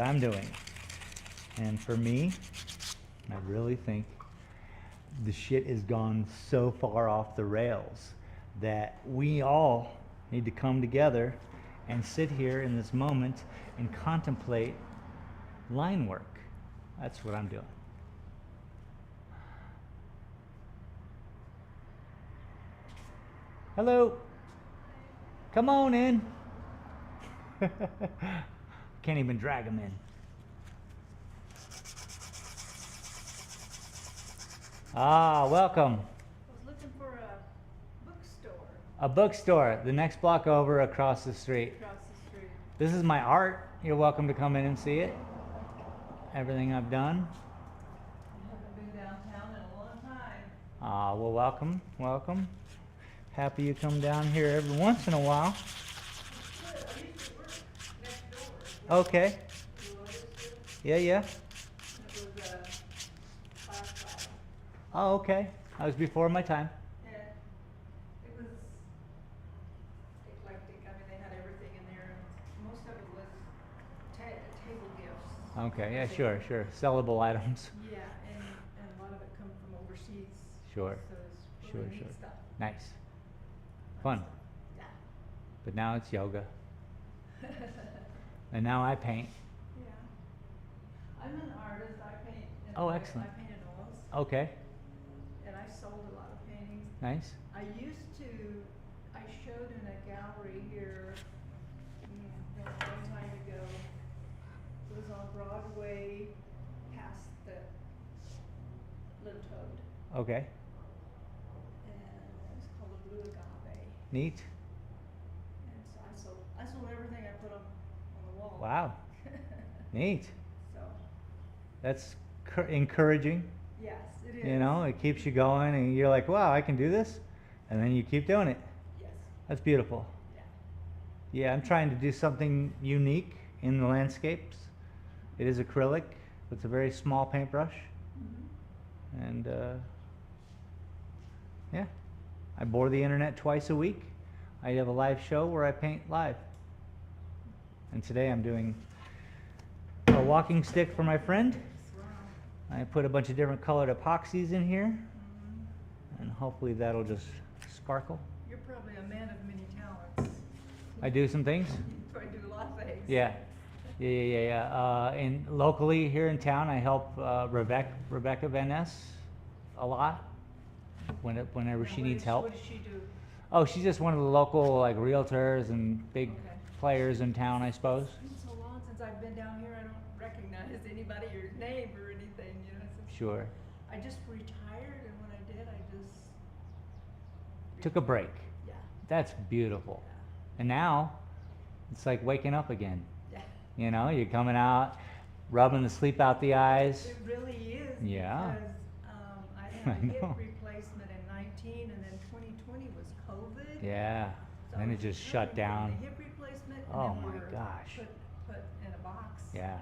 I'm doing? And for me, I really think the shit has gone so far off the rails that we all need to come together and sit here in this moment and contemplate line work. That's what I'm doing. Hello. Come on in. Can't even drag them in. Ah, welcome. I was looking for a bookstore. A bookstore, the next block over across the street. Across the street. This is my art. You're welcome to come in and see it. Everything I've done. I haven't been downtown in a long time. Ah, well, welcome, welcome. Happy you come down here every once in a while. Good. I used to work next door. Okay. You know, I used to. Yeah, yeah. It was firefighter. Oh, okay. That was before my time. Yeah. It was eclectic. I mean, they had everything in there. Most of it was Okay, yeah, sure, sure. Sellable items. Yeah, and a lot of it come from overseas. Sure. So it's Sure, really neat sure. stuff. Nice. Fun. Yeah. But now it's yoga. And now I paint. Yeah. I'm an artist. I paint. Oh, excellent. I paint in oils, Okay, and I sold a lot of paintings. nice. I showed in a gallery here, a long time ago. It was on Broadway, past the Little Toad, Okay, and it was called the Blue Agave. neat. And so I sold everything I put on the wall. Wow, neat. So, That's encouraging. yes, it is. You know, it keeps you going, and you're like, wow, I can do this, and then you keep doing it. Yes, That's beautiful. yeah. Yeah, I'm trying to do something unique in the landscapes. It is acrylic. It's a very small paintbrush, Mm-hmm. and yeah, I bore the internet twice a week. I have a live show where I paint live, and today I'm doing a walking stick for my friend. Wow. I put a bunch of different colored epoxies in here, Mm-hmm. and hopefully that'll just sparkle. You're probably a man of many talents. I do some things. You probably do a lot of things. Yeah, yeah. And locally here in town, I help Rebecca Van Ness a lot whenever Now, she needs What help. does she do? Oh, she's just one of the local like realtors and big Okay. players in town, I suppose. It's been so long since I've been down here, I don't recognize anybody or name or anything, so Sure. I just retired, and when I did, I just Took a break. Yeah, That's beautiful. And now it's like waking up again. yeah. You know, you're coming out, rubbing the sleep out the eyes. It really is. Yeah. Because I I had a hip know. replacement in 19, and then 2020 was COVID. Yeah. So I Then it was just shut recovering down. from the hip replacement, and Oh then my we were gosh. Put in a box. Yeah.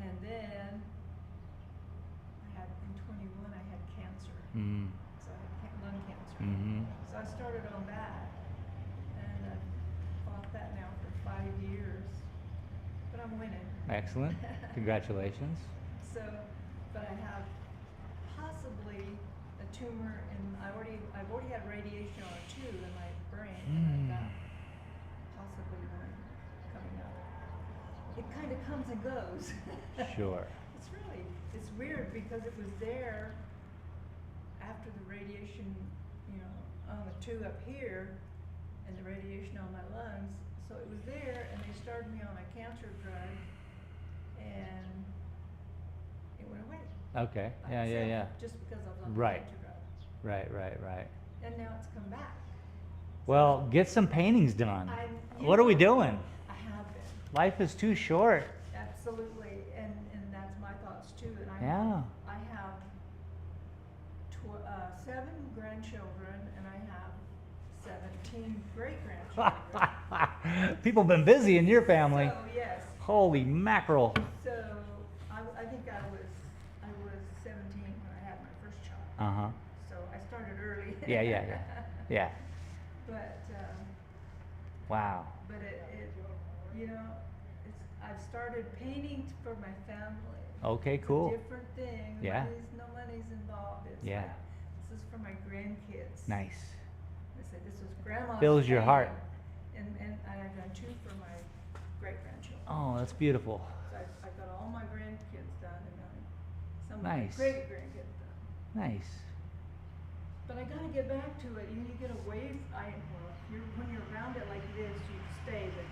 And then in 21, I had cancer. Mm. So I had lung cancer. Mm-hmm. So I started on that, and I've fought that now for 5 years. But I'm winning. Excellent. Congratulations. So, but I have possibly a tumor, and I've already had radiation on a tube in my brain, and I've got possibly one coming up. It kind of comes and goes. Sure. It's weird because it was there after the radiation, on the tube up here, and the radiation on my lungs. So it was there, and they started me on a cancer drug, and it went away. Okay. by Yeah, yeah, itself, yeah. Just because I was on the Right. cancer drug. Right. And now it's come back. Well, get some paintings done. I'm- What are we doing? I have been, Life is too short. absolutely, and that's my thoughts too, and Yeah. I have 7 grandchildren, and I have 17 great-grandchildren. People been busy in your family. So, yes, Holy mackerel. so I think I was 17 when I had my first child, Uh-huh. so I started early. Yeah. But, Wow. but I've started painting for my family. Okay, It's cool. a different thing. Yeah. No money's involved. It's Yeah. like, this is for my grandkids. Nice. I said, this was grandma's Fills your painting." heart. And I've done 2 for my great-grandchildren. Oh, that's beautiful. So I've got all my grandkids done, and some of my Nice. great-grandkids done. Nice. But I gotta get back to it. You get away, when you're around it like this, you stay, but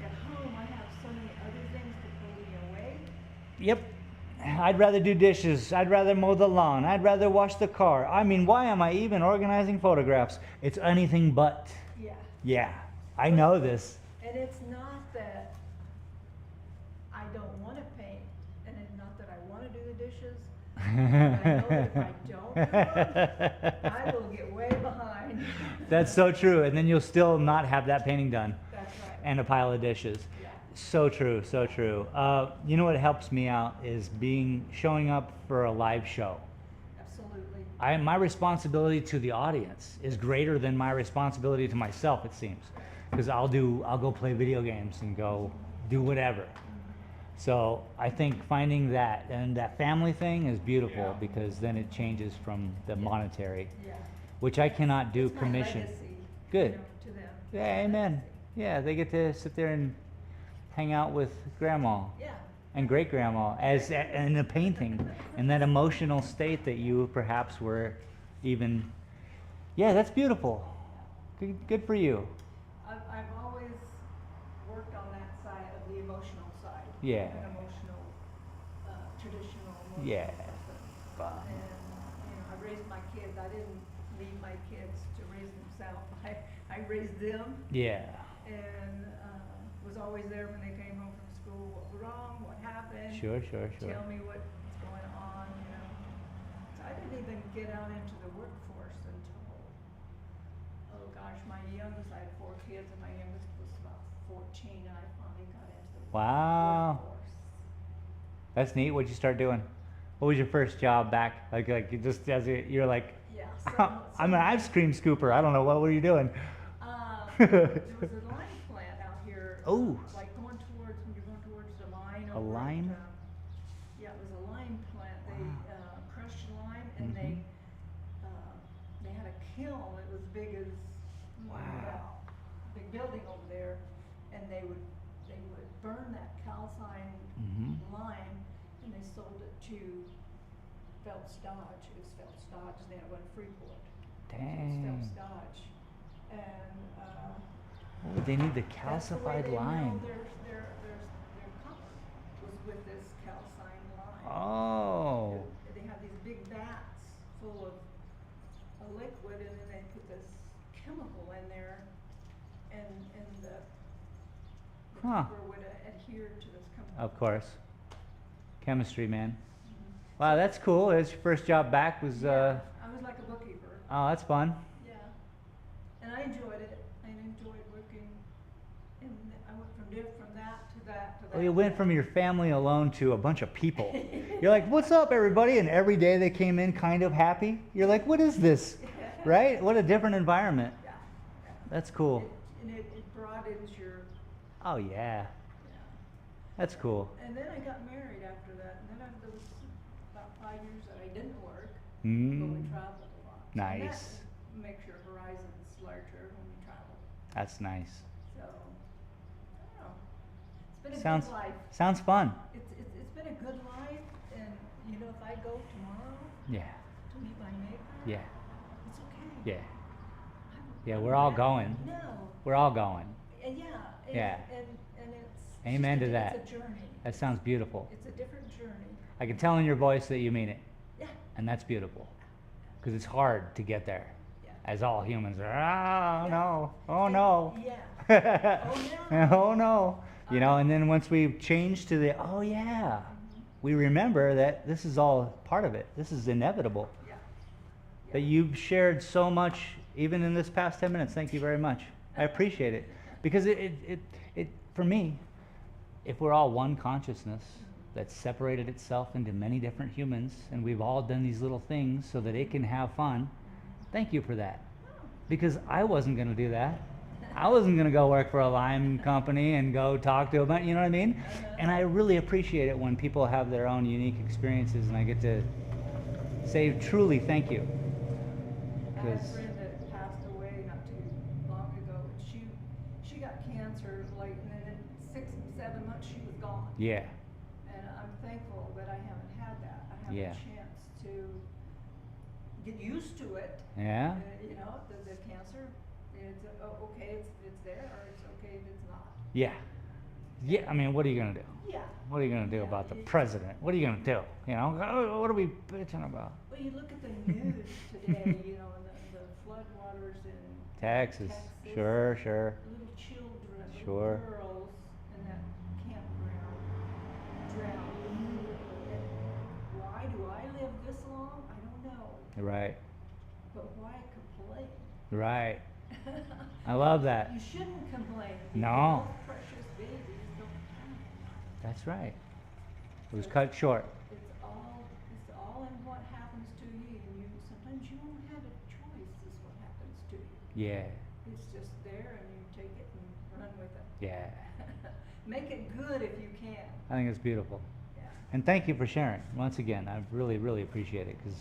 at home, I have so many other things to pull me away. Yep. I'd rather do dishes. I'd rather mow the lawn. I'd rather wash the car. I mean, why am I even organizing photographs? It's anything but. Yeah. Yeah. I know this. And it's not that I don't want to paint, and it's not that I want to do the dishes. But I know that if I don't do them, I will get way behind. That's so true. And then you'll still not have that painting done That's right. and a pile of dishes. Yeah. So true, so true. You know what helps me out is showing up for a live show. Absolutely. My responsibility to the audience is greater than my responsibility to myself, it seems. Because I'll go play video games and go do whatever. So I think finding that and that family thing is beautiful Yeah. because then it changes from the monetary, Yeah. which I cannot do It's my commission. legacy, Good. you know, to them. Yeah, My amen. legacy. Yeah, they get to sit there and hang out with grandma Yeah. and great grandma as in a painting, in that emotional state that you perhaps were even. Yeah, that's beautiful. Good for you. I've always worked on that side of the emotional side. Yeah. An emotional, traditional emotional Yeah. person. Fun. And, you know, I raised my kids, I didn't leave my kids to raise themselves. I raised them Yeah. and, was always there when they came home from school. What was wrong, what happened? Sure. Tell me what's going on, you know. So I didn't even get out into the workforce until, oh gosh, my youngest, I had 4 kids and my youngest was about 14 and I finally got into the Wow. workforce. That's neat. What'd you start doing? What was your first job back? Like you just as you're like, Yeah. I'm an ice cream scooper. I don't know, what were you doing? There was a lime plant out here. Oh. Like going towards, when you're going towards the line A over at, lime? yeah, it was a lime plant. They, Wow. crushed lime and Mhm. they had a kiln that was big as, Wow. that big building over there. And they would burn that calcined Mhm. lime and they sold it to Phelps Dodge. It was Phelps Dodge, and then it went Freeport. So it was Dang. Phelps Dodge. And, Oh, they need the that's the way calcified they mill lime. their copper, was with this calcined lime. Oh. They have these big vats full of a liquid, and then they put this chemical in there, and the Huh. copper would adhere to this chemical. Of course. Chemistry, man. Mhm. Wow, that's cool. That's your first job back was Yeah, I was like a bookkeeper. oh, that's fun. Yeah, and I enjoyed it. I enjoyed working, and I went from that to that to that. Well, you went from your family alone to a bunch of people. You're like, "What's up, everybody?" And every day they came in kind of happy. You're like, "What is this?" Right? What a different environment. Yeah, yeah. That's cool. It broadens your, Oh yeah, yeah. that's cool. And then I got married after that, and then there was about 5 years that I didn't work, but Mm. we traveled a lot. So Nice. that makes your horizons larger when you travel. That's nice. So, I don't know. It's been a Sounds good life. sounds fun. It's been a good life, and you know, if I go tomorrow Yeah. to meet my maker, Yeah. it's okay. Yeah. I'm- Yeah, I'm we're all happy. going. No, We're all going. and yeah, and, Yeah. and it's Amen just to that. It's a journey. That sounds beautiful. It's a different journey. I can tell in your voice that you mean it, Yeah, and that's beautiful. Because it's hard to get there, yeah. as all humans are. Oh Yeah. no! Oh And- no! Yeah. Oh, no. Oh no! You know, and then once we change to the oh yeah, Mhm. we remember that this is all part of it. This is inevitable. Yeah. That you've shared so much, even in this past 10 minutes. Thank you very much. I appreciate it. Because it for me, if we're all one consciousness that's separated itself into many different humans, and we've all done these little things so that it can have fun, thank you for that. Because I wasn't going to do that. I wasn't going to go work for a lime company and go talk to a bunch, you know what I mean? And I really appreciate it when people have their own unique experiences and I get to say truly thank you. I had a 'Cause- friend that passed away not too long ago, and she got cancer, like, and then in 6, 7 months she was gone. Yeah. And I'm thankful that I haven't had that. I have Yeah. a chance to get used to it. Yeah. You know, the cancer, it's, okay, it's there, or it's okay if it's not. Yeah. Yeah, I mean, what are you going to do? Yeah. What are you going to do Yeah, about the it- president? What are you going to do? You know, what are we bitching about? Well, you look at the news today, you know, and the floodwaters in Texas. Sure, sure. Little children, Sure. little girls in that campground drowned. And why do I live this long? I don't know. Right. But why complain? Right. I love that. You shouldn't complain. No. Those precious babies don't count. That's right. It was cut short. It's all in what happens to you. And sometimes you don't have a choice is what happens to you. Yeah. It's just there and you take it and run with it. Yeah. Make it good if you can. I think it's beautiful. Yeah. And thank you for sharing. Once again, I really, really appreciate it because,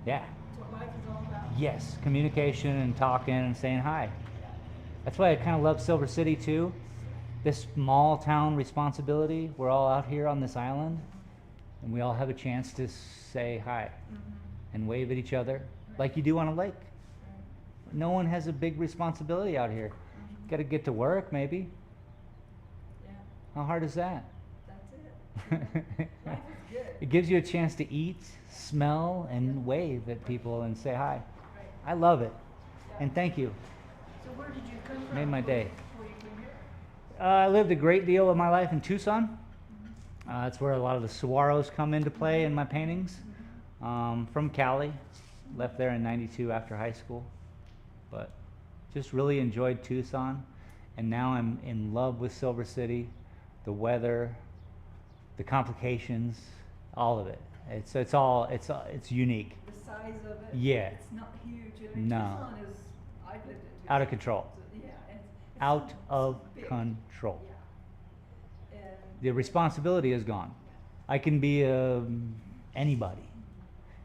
yeah. That's what life is all about. Yes, communication and talking and saying hi. That's why I kind of love Silver City too. This small town responsibility. We're all out here on this island and we all have a chance to say hi and wave at each other like you do on a lake. No one has a big responsibility out here. Got to get to work maybe. Yeah, How hard is that? that's it. Life is good. It gives you a chance to eat, smell, and wave at people and say hi. Right. I love it. Yeah. And thank you. So where did you come from? Made my day. Before you came here? I lived a great deal of my life in Tucson. That's where a lot of the saguaros come into play in my paintings. From Cali. Left there in '92 after high school. But just really enjoyed Tucson. And now I'm in love with Silver City. The weather, the complications, all of it. It's unique. The size of it? Yeah. It's not huge. I mean, No. Tucson is, I've lived in Tucson. Out of control. So, yeah, it's Out so of big. control. Yeah. And The responsibility is gone. I can be anybody.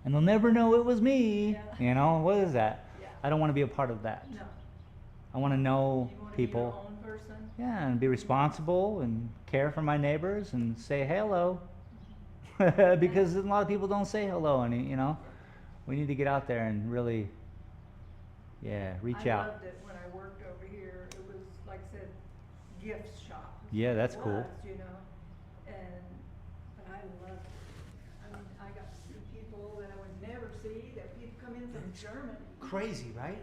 And they'll never know it was me. Yeah. You know, what is that? Yeah. I don't want to be a part of that. no. I want to know You want to people. be your own person? Yeah, and be responsible and care for my neighbors and say hello. Because a lot of people don't say hello, and you know, we need to get out there and really, yeah, reach I out. loved it when I worked over here. It was, like I said, gift shop. Yeah, that's It cool. was, you know, but I loved it. I mean, I got to see people that I would never see, that people come in from Germany. Crazy, right?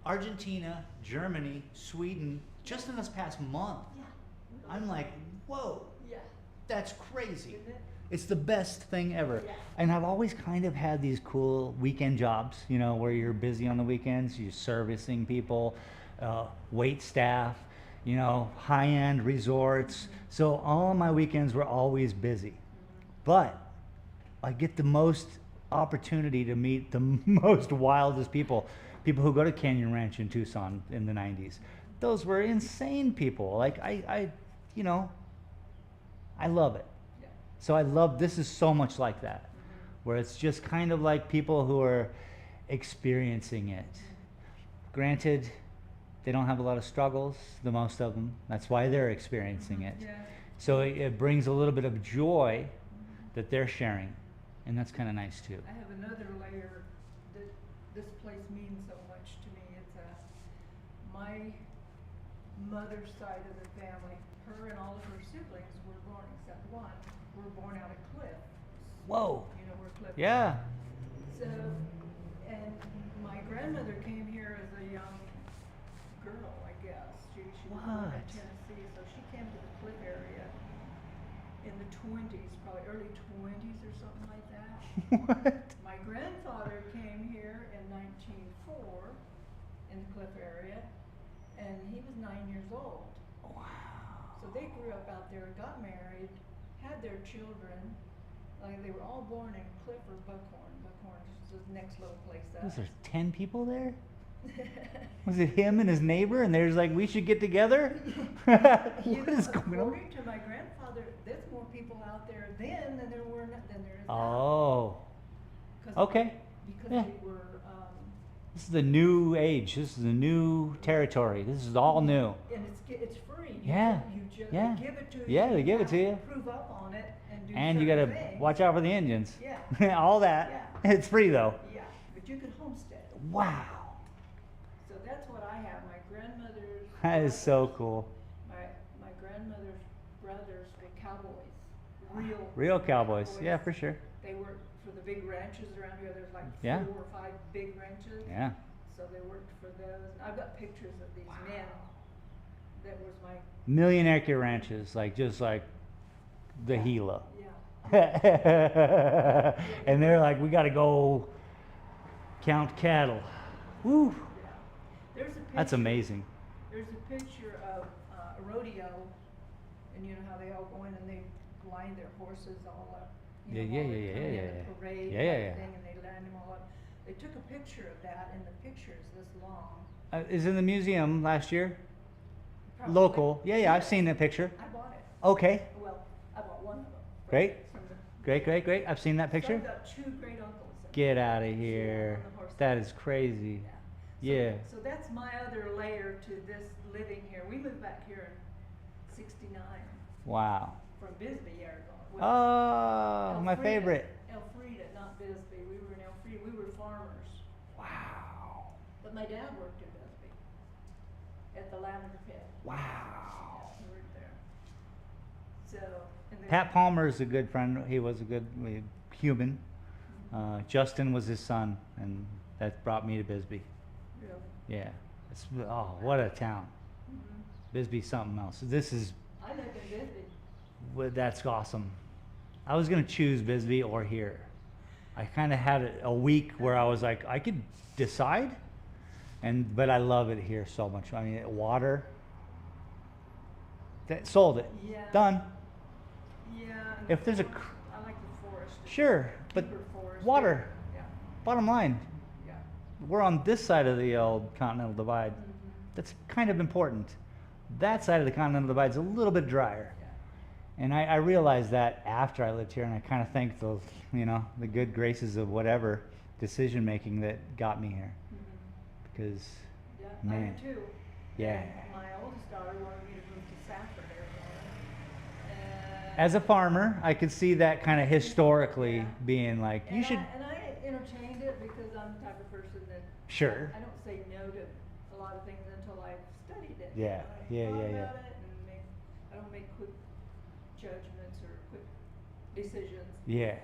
Argentina, Germany, Sweden, just in this past month. Yeah. I'm like, whoa, Yeah. that's crazy. Isn't it? It's the best thing ever. Yeah. And I've always kind of had these cool weekend jobs, you know, where you're busy on the weekends, you're servicing people, wait staff, you know, high-end resorts. So all of my weekends were always busy. But I get the most opportunity to meet the most wildest people. People who go to Canyon Ranch in Tucson in the 90s. Those were insane people. Like you know, I love it. Yeah. So I love, this is so much like that, where it's just kind of like people who are experiencing it. Granted, they don't have a lot of struggles, the most of them. That's why they're experiencing it. Yeah. So it brings a little bit of joy that they're sharing, and that's kind of nice too. I have another layer that this place means so much to me. It's my mother's side of the family. Her and all of her siblings were born, except one, were born out of Cliff. Whoa. You know where Cliff is? Yeah. So, and my grandmother came here as a young girl, I guess. She was born in What? Tennessee, so she came to the Cliff area in the 20s, probably early 20s or something like that. What? My grandfather came here in 1904 in the Cliff area, and he was 9 years old. Wow. So they grew up out there, got married, had their children. Like they were all born in Cliff or Buckhorn. Buckhorn is the next little place up. Was there 10 people there? Was it him and his neighbor, and there's like, we should get together? You What know, is going on? according to my grandfather, there's more people out there then than there is now. Oh, 'Cause- okay. Because Yeah. they were, This is the new age. This is a new territory. This is all new. and it's free. You Yeah, ju- You just yeah. they give it to you. Yeah, they give it have to you. Prove up on it and do And you certain gotta things. watch out for the Indians. Yeah. All that. It's free though. Yeah, but you can homestead. Wow. So that's what I have. My grandmother's. That is so cool. My grandmother's brothers were cowboys. Real cowboys. Yeah, for sure. They worked for the big ranches around here. There's like Yeah. 4 or 5 big ranches. Yeah. So they worked for those. And I've got pictures of these men. That was my, Millionaire ranches, like just like the Gila. yeah. And they're like, we gotta go count cattle. Woo. Yeah. There's a picture. That's amazing. There's a picture of a rodeo, and you know how they all go in and they line their horses all up. You know, Yeah, while yeah, they're yeah, coming yeah, in yeah, the yeah. parade Yeah, yeah, type yeah. thing, and they line them all up. They took a picture of that, and the picture is this long. Is in the museum last year. Probably. Local. Yeah, I've seen that picture. I bought it. Okay. Well, I bought one of them. Great. From the- Great. I've seen that So picture. I've got 2 great uncles. Get out of Yeah, here. on the horse. That is crazy. Yeah. Yeah. So that's my other layer to this living here. We moved back here in '69 Wow. from Bisbee, Arizona. Oh, my Elfrida. favorite. Elfrida, not Bisbee. We were in Elfrida. We were farmers. Wow. But my dad worked in Bisbee at the Lavender Pit. Wow. Yeah, we worked there. So. And then- Pat Palmer is a good friend. He was a good human. Justin was his son, and that brought me to Bisbee. Really? Yeah. Oh, what a town. Mhm. Bisbee's something else. This is, I lived in Bisbee. that's awesome. I was going to choose Bisbee or here. I kind of had a week where I was like, I could decide, but I love it here so much. I mean, water. Sold it. Yeah. Done. Yeah. and If there's a forest- I like the forest. Sure, but Deeper forest. water. Yeah. Bottom line, Yeah. we're on this side of the old continental divide. Mhm. That's kind of important. That side of the continental divide is a little bit drier. Yeah. And I realized that after I lived here, and I kind of thank those, the good graces of whatever decision making that got me here. Mhm. Because, Yeah, man. I do too. Yeah. And my oldest daughter wanted me to move to Safford, Arizona. as a farmer, I could see that kind of historically Yeah. being like, you should. And I entertained it because I'm the type of person that. Sure. I don't say no to a lot of things until I've studied it. Yeah, I yeah, thought yeah, yeah. about it and I don't make quick judgments or quick decisions. Yeah.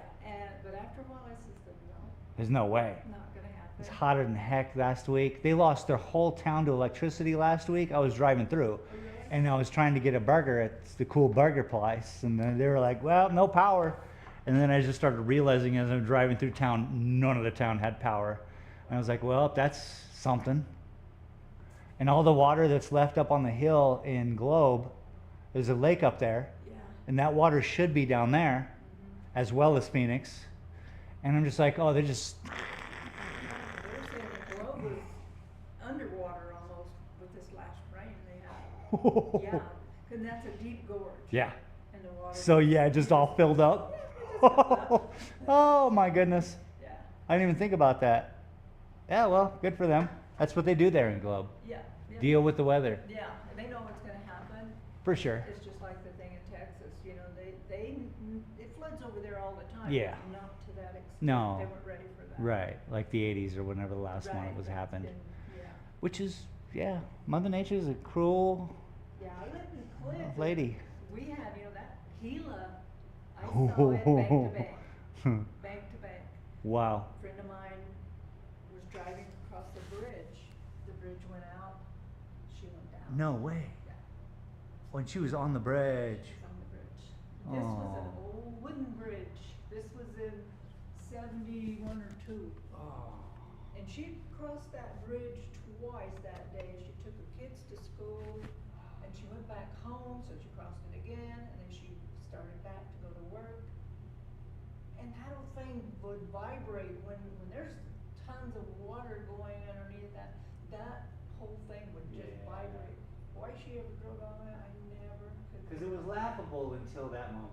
But after a while, I said, no, There's no way. not gonna happen. It's hotter than heck last week. They lost their whole town to electricity last week. I was driving through, Oh, really? and I was trying to get a burger at the cool burger place, and then they were like, well, no power. And then I just started realizing as I'm driving through town, none of the town had power. And I was like, well, that's something. And all the water that's left up on the hill in Globe, there's a lake up there, Yeah. and that water should be down there, Mhm. as well as Phoenix. And I'm just like, oh, they're just, They're saying the globe was underwater almost with this last rain they had. Yeah, and that's a deep gorge. yeah. And the water. So yeah, just all filled up. Yeah, it just filled up. Oh my goodness. Yeah, I didn't even think about that. Yeah, well, good for them. That's what they do there in Globe. yeah. Yeah. Deal with the weather. Yeah, and they know what's gonna happen. For sure. It's just like the thing in Texas, it floods over there all the time. Yeah. but Not to that extent. No. They weren't ready for that. Right. Like the 80s or whenever the last one Right, was that's happened. been- Yeah, Which is, yeah, Mother Nature is a cruel yeah, I lived in Cliff. and lady. We had, that gila, I saw it bank to bank, bank to bank. Wow. A friend of mine was driving across the bridge went out, she went down. No way. Yeah, When she was on the bridge. she was on the bridge. This was an Oh. old wooden bridge, this was in 71 or 2. Oh. And she crossed that bridge twice that day. She took her kids to school, and she went back home, so she crossed it again, and then she started back to go to work. And that whole thing would vibrate when there's tons of water going underneath that whole thing would just Yeah. vibrate. Why she ever drove on it, I never could. Because it was laughable until that moment.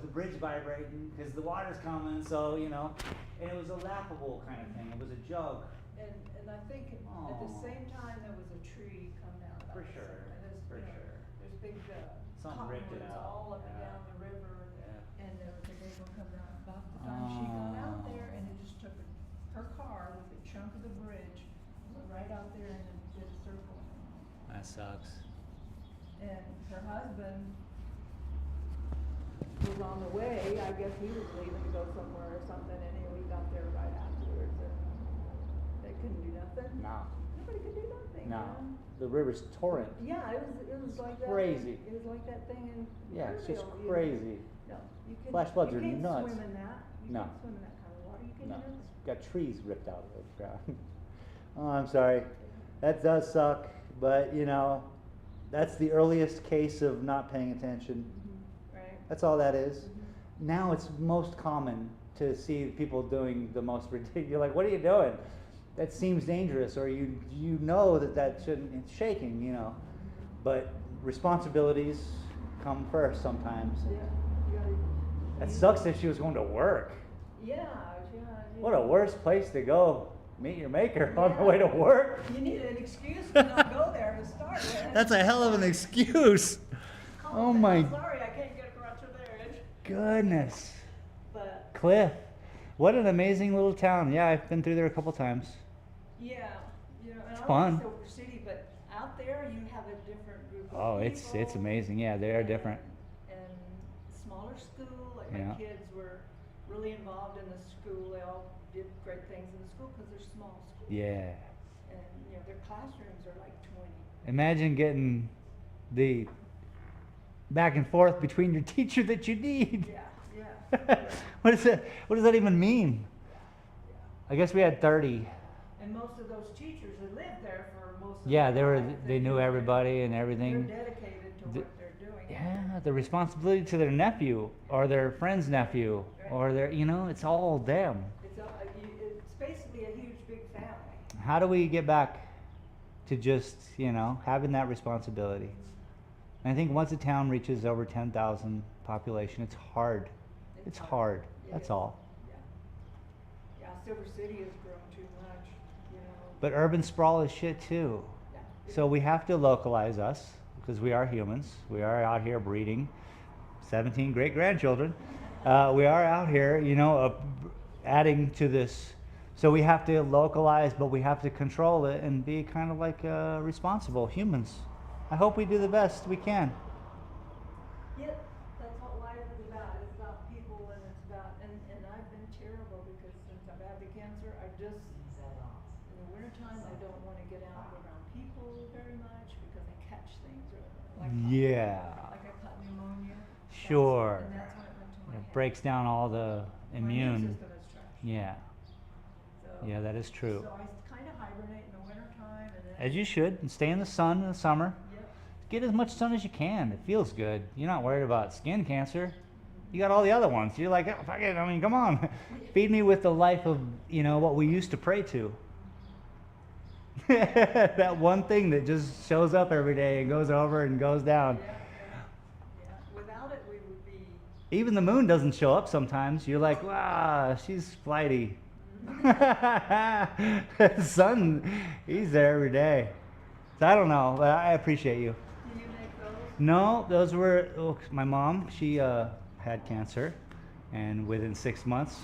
The bridge vibrating because the water's coming, so, and it was a laughable kind of thing. It was a joke. And I think at the Aw. same time, there was a tree come down about For the sure, center, and there's, for sure. there's big, Something ripped it cottonwoods out, all up and yeah. down the river, Yeah. and there was a big one coming out about the time she got out Oh. there, and it just took her car with a chunk of the bridge, went right out there and then did a circle. That sucks. And her husband was on the way, I guess he was leaving to go somewhere or something, and he got there right afterwards, and they couldn't do nothing. No. Nobody could do nothing, No. man. The river's torrent. Yeah, it was like that. Crazy. It was like that thing in. Yeah, it's just Fairfield, crazy. No, you can. Flash floods you are can't nuts. swim in that. You No. can't swim in that kind of water. You can No. do nothing. It's got trees ripped out of the ground. Oh, I'm sorry. That does suck, but that's the earliest case of not paying attention. Right. That's all that is. Mhm. Now it's most common to see people doing the most ridiculous. You're like, what are you doing? That seems dangerous, or you know that shouldn't. It's shaking, But responsibilities come first sometimes. Yeah, you gotta. That sucks if she was going to work. Yeah. What a worse place to go meet your maker on the Yeah. way to work. You need an excuse to not go there to start with. That's a hell of an excuse. Call Oh them, my "I'm sorry, I can't get across to their edge." goodness. But Cliff. What an amazing little town. Yeah, I've been through there a couple times. yeah, you know, and It's I fun. like Silver City, but out there you have a different group of Oh, people. it's amazing. Yeah, they are different. And smaller school, like Yeah. my kids were really involved in the school. They all did great things in the school because they're small schools. Yeah. And you know their classrooms are like 20. Imagine getting the back and forth between your teacher that you need. Yeah, yeah. What is that? What does that even mean? Yeah. I guess we had 30. And most of those teachers had lived there for most of Yeah, their they life. knew They're- everybody and They're everything. dedicated to The- what they're doing. Yeah, the responsibility to their nephew or their friend's nephew or their, it's all them. It's basically a huge, big family. How do we get back to just, having that responsibility? And I think once a town reaches over 10,000 population, it's hard. It's hard. It That's is. all. Yeah. Yeah, Silver City has grown too much, you know. But urban sprawl is shit too. Yeah. So we have to localize us because we are humans. We are out here breeding 17 great grandchildren. We are out here, adding to this. So we have to localize, but we have to control it and be kind of like responsible humans. I hope we do the best we can. Yep, that's what life is about. It's about people and it's about, and I've been terrible because since I've had the cancer, I just, in the wintertime, I don't want to get out around people very much because I catch things like Yeah. like I caught pneumonia. Sure. And that's when it went to my It head. breaks down all the My immune. system is trash. Yeah. So, Yeah, that is true. So I kind of hibernate in the wintertime and then. As you should, and stay in the sun in the summer. Yep. Get as much sun as you can. It feels good. You're not worried about skin cancer. You got all the other ones. You're like, oh, fuck it. I mean, come on. Feed me with the life of, what we used to pray to. That one thing that just shows up every day and goes over and goes down. Yeah. Without it, we would be. Even the moon doesn't show up sometimes. You're like, wow, she's flighty. Sun, he's there every day. So I don't know, but I appreciate you. Do you make those? No, those were my mom. She had cancer, and within 6 months.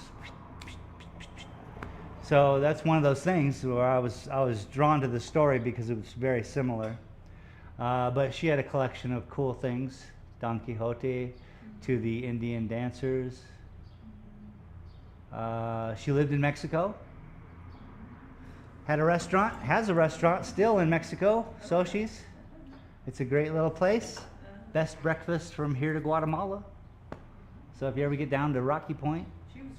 So that's one of those things where I was drawn to the story because it was very similar. But she had a collection of cool things, Don Quixote, to the Indian dancers. She lived in Mexico. Had a restaurant, has a restaurant still in Mexico, Sushi's. It's a great little place. Best breakfast from here to Guatemala. So if you ever get down to Rocky Point, She was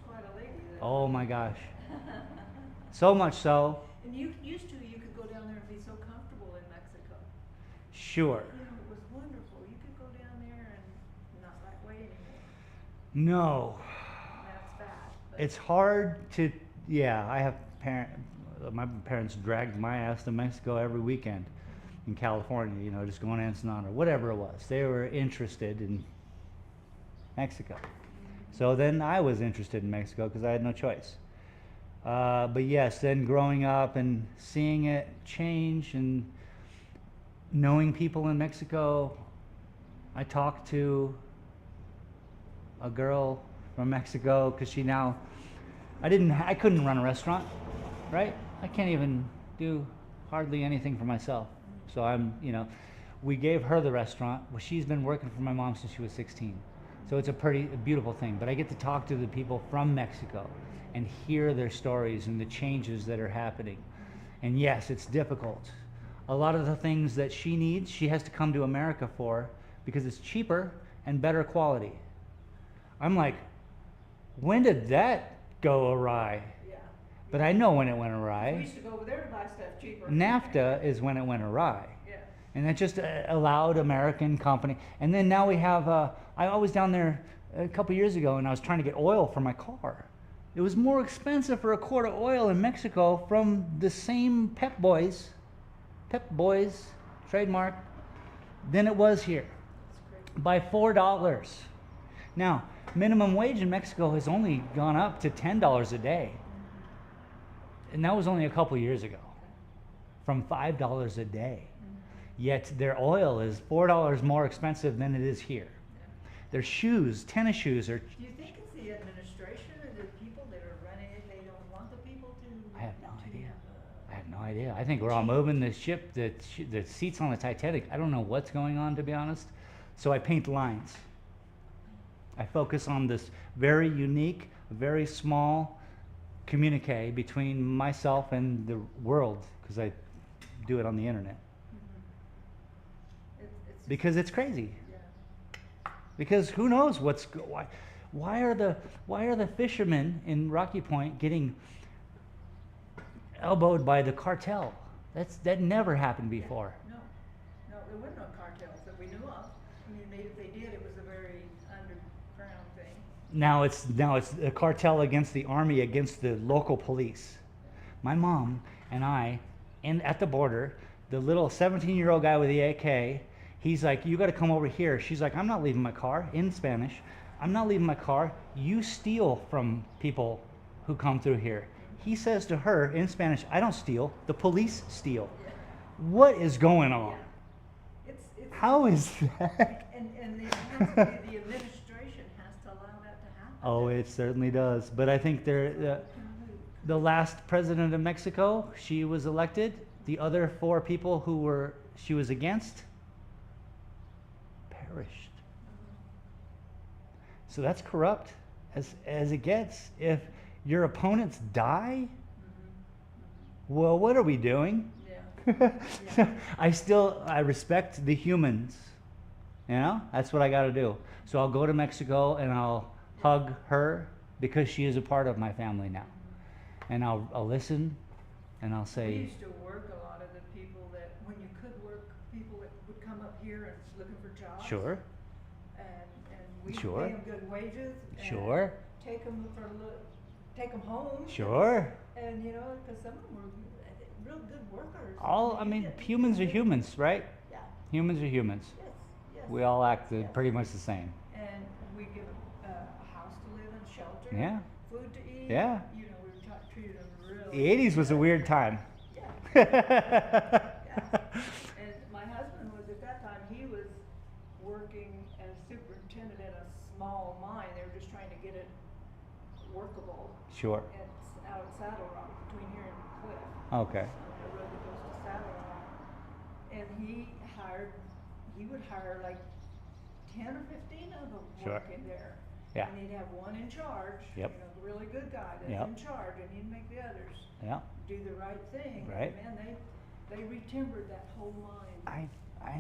quite a lady then. oh my gosh. So much so, And you could go down there and be so comfortable in Mexico. sure. You know, it was wonderful. You could go down there and not that way anymore. No. And that's bad. But It's hard to, I have my parents dragged my ass to Mexico every weekend in California, just going to Ensenada, whatever it was. They were interested in Mexico. So then I was interested in Mexico because I had no choice. But yes, then growing up and seeing it change and knowing people in Mexico, I talked to a girl from Mexico because I couldn't run a restaurant, right? I can't even do hardly anything for myself. So we gave her the restaurant. Well, she's been working for my mom since she was 16. So it's a beautiful thing. But I get to talk to the people from Mexico and hear their stories and the changes that are happening. And yes, it's difficult. A lot of the things that she needs, she has to come to America for because it's cheaper and better quality. I'm like, when did that go awry? yeah. But I know when it went We awry. used to go over there to buy stuff cheaper. NAFTA is when it went awry. Yeah. And that just allowed American company. And then now we have, I was down there a couple years ago and I was trying to get oil for my car. It was more expensive for a quart of oil in Mexico from the same Pep Boys, trademark, than it was here That's crazy. by $4. Now, minimum wage in Mexico has only gone up to $10 a day. And that was only a couple years ago, from $5 a day. Yet their oil is $4 more expensive than it is here. Their shoes, tennis shoes, are. Do you think it's the administration or the people that are running it? They don't want the people to. I have no to, idea. I have no idea. I think we're all moving the ship, the seats on the Titanic. I don't know what's going on, to be honest. So I paint lines. I focus on this very unique, very small communique between myself and the world, because I do it on the internet. It's Because it's crazy. yeah. Because who knows why are the fishermen in Rocky Point getting elbowed by the cartel? That never happened before. No, there were no cartels that we knew of. I mean, maybe if they did, it was a very underground thing. Now it's a cartel against the army, against the local police. My mom and I, at the border, the little 17-year-old guy with the AK, he's like, "You got to come over here." She's like, "I'm not leaving my car," in Spanish. "I'm not leaving my car. You steal from people who come through here." He says to her in Spanish, "I don't steal. The police steal." Yeah. What is going on? Yeah. It's How is that? and it has to be, the administration has to allow that to happen. Oh, it certainly does. But I think the last president of Mexico, she was elected. The other 4 people who she was against perished. So that's corrupt as it gets. If your opponents die, well, what are we doing? Yeah. I respect the humans. You know, that's what I got to do. So I'll go to Mexico and I'll hug her because she is a part of my family now. And I'll listen and I'll We say, used to work a lot of the people that, when you could work, people that would come up here and looking for jobs. sure, And we Sure. pay them good wages. And sure, Take them take them home. sure. And you know, because some of them were real good workers. I mean, humans are humans, right? Yeah. Humans are humans. Yes. Yes. We all act Yes. pretty much the same. And we give them a house to live in, shelter. Yeah. Food to eat. Yeah. You know, we treated them really. The 80s was a weird time. Yeah. Yeah. And my husband was, at that time, he was working as superintendent at a small mine. They were just trying to get it workable. Sure. It's out at Saddle Rock, between here and Cliff. Okay. On the road that goes to Saddle Rock. And he would hire like 10 or 15 of them Sure. working there. Yeah. And he'd have one in charge, Yep. you know, the really good guy that's Yep. in charge, and he'd make the others Yeah. do the right thing. Right. And man, they retimbered that whole mine. I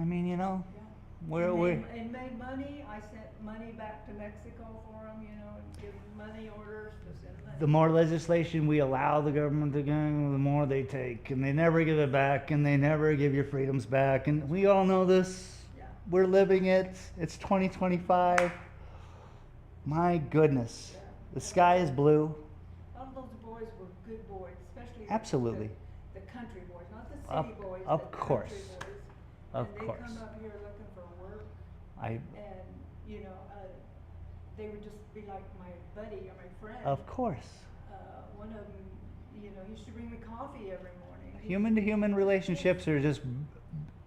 mean, you know, Yeah. we're And made money. I sent money back to Mexico for them, you know, and give money orders to send money. the more legislation we allow the government to go, the more they take, and they never give it back, and they never give your freedoms back, and we all know this. Yeah. We're living it. It's 2025. My goodness, Yeah. the sky is blue. All of those boys were good boys, especially Absolutely. the country boys, not the Of- city boys. of the course. country boys. Of and course. they come up here looking for work, I, and you know, they would just be like my buddy or my friend. of course. One of them, you know, used to bring me coffee every morning. Human to human relationships are just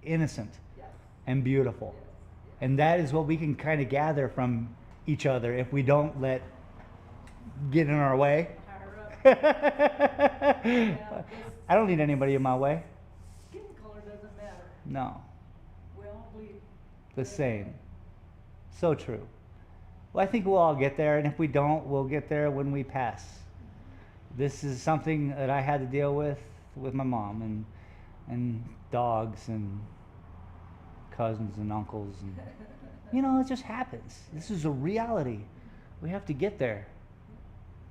innocent Yes. and beautiful. Yes. And that is what we can kind of gather from each other if we don't let get in our way. Higher up. I don't need anybody in my way. Skin color doesn't matter. No, We all bleed. the same. So true. Well, I think we'll all get there, and if we don't, we'll get there when we pass. This is something that I had to deal with my mom and dogs and cousins and uncles, and you know, it just happens. This is a reality. We have to get there.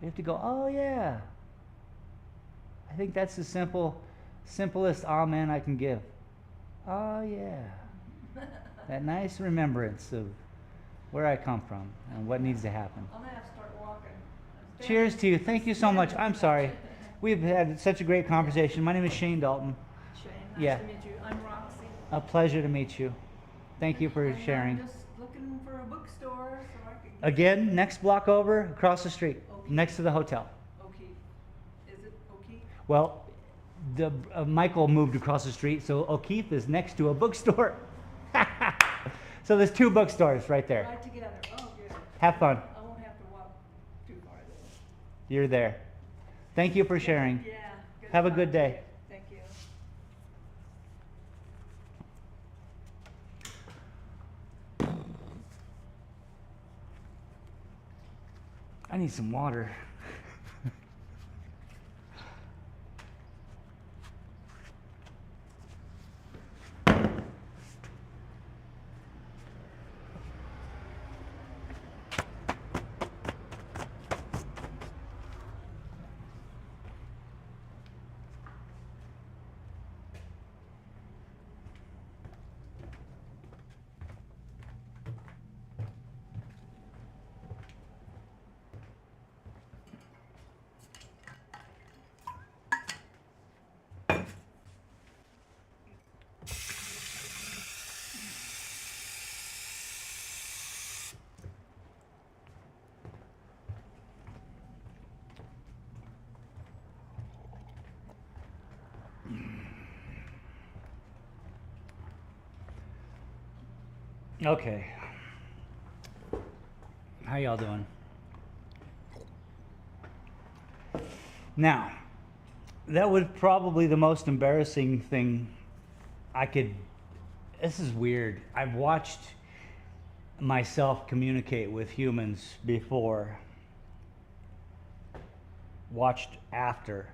We have to go, oh yeah. I think that's the simplest amen I can give. Oh yeah. That nice remembrance of where I come from and what needs to happen. I'm gonna have to start walking. I'm Cheers standing- to you. Thank you so much. I'm sorry. We've had such a great conversation. My name is Shane Dalton. Shane, Yeah. nice to meet you. I'm Roxy. A pleasure to meet you. Thank you for And sharing. I'm just looking for a bookstore so I could. Again, next block over, across the street, Okay. next to the hotel. O'Keefe. Is it O'Keefe? Well, the Michael moved across the street, so O'Keefe is next to a bookstore. So there's two bookstores right there. Right together. Oh, good. Have fun. I won't have to walk too far though. You're there. Thank you for sharing. Yeah. Have a talk good to you. day. Thank you. I need some water. Okay. How y'all doing? Now, that was probably the most embarrassing thing I could. This is weird. I've watched myself communicate with humans before, watched after,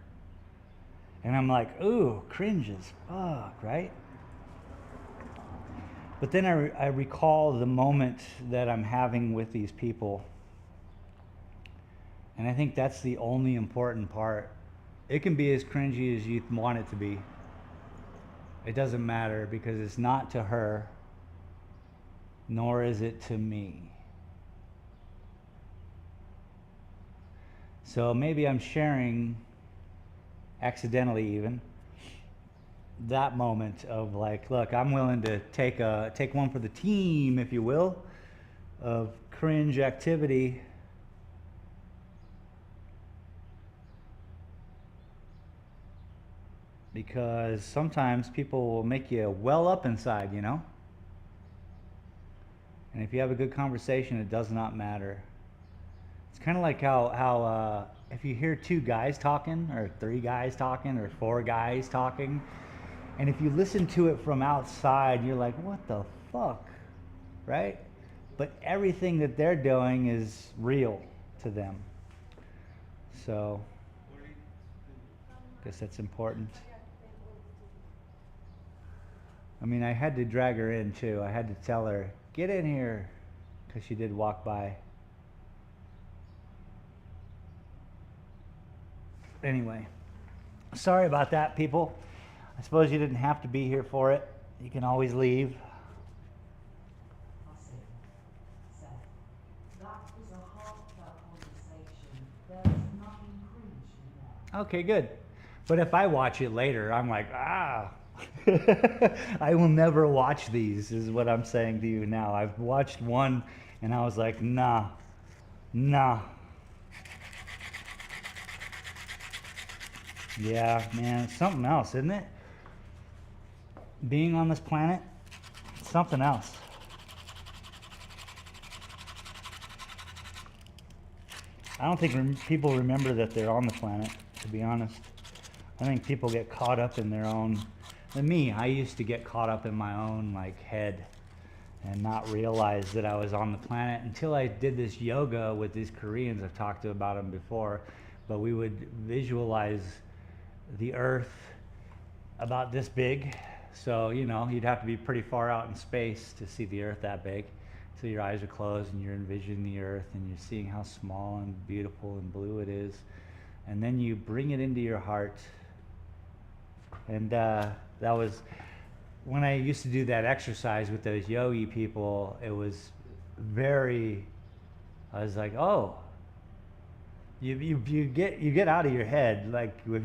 and I'm like, ooh, cringe as fuck, right? But then I recall the moment that I'm having with these people. And I think that's the only important part. It can be as cringy as you want it to be. It doesn't matter because it's not to her, nor is it to me. So maybe I'm sharing, accidentally even, that moment of like, look, I'm willing to take one for the team, if you will, of cringe activity. Because sometimes people will make you well up inside, you know? And if you have a good conversation, it does not matter. It's kind of like how if you hear two guys talking, or three guys talking, or four guys talking, and if you listen to it from outside, you're like, what the fuck, right? But everything that they're doing is real to them. So, I guess that's important. I mean, I had to drag her in too. I had to tell her, get in here, because she did walk by. Anyway, sorry about that, people. I suppose you didn't have to be here for it. You can always leave. I see. So, that was a heartfelt conversation. There was nothing cringe in there. Okay, good. But if I watch it later, I'm like, ah. I will never watch these, is what I'm saying to you now. I've watched one and I was like, nah. Yeah, man, it's something else, isn't it? Being on this planet, it's something else. I don't think people remember that they're on the planet, to be honest. I think people get caught up in their own. And me, I used to get caught up in my own like head and not realize that I was on the planet until I did this yoga with these Koreans. I've talked about them before, but we would visualize the Earth about this big. So, you know, you'd have to be pretty far out in space to see the Earth that big. So your eyes are closed and you're envisioning the Earth and you're seeing how small and beautiful and blue it is. And then you bring it into your heart. And that was, when I used to do that exercise with those yogi people, it was very, I was like, oh, you get out of your head. Like if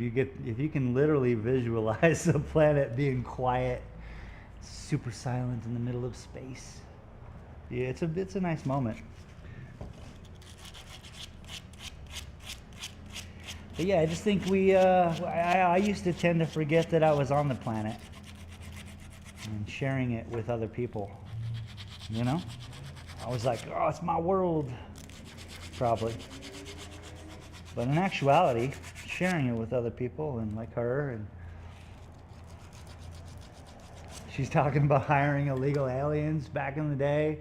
you can literally visualize the planet being quiet super silent in the middle of space. Yeah, it's a nice moment. But yeah, I just think I used to tend to forget that I was on the planet and sharing it with other people, you know? I was like, oh, it's my world, probably. But in actuality, sharing it with other people and like her, and she's talking about hiring illegal aliens back in the day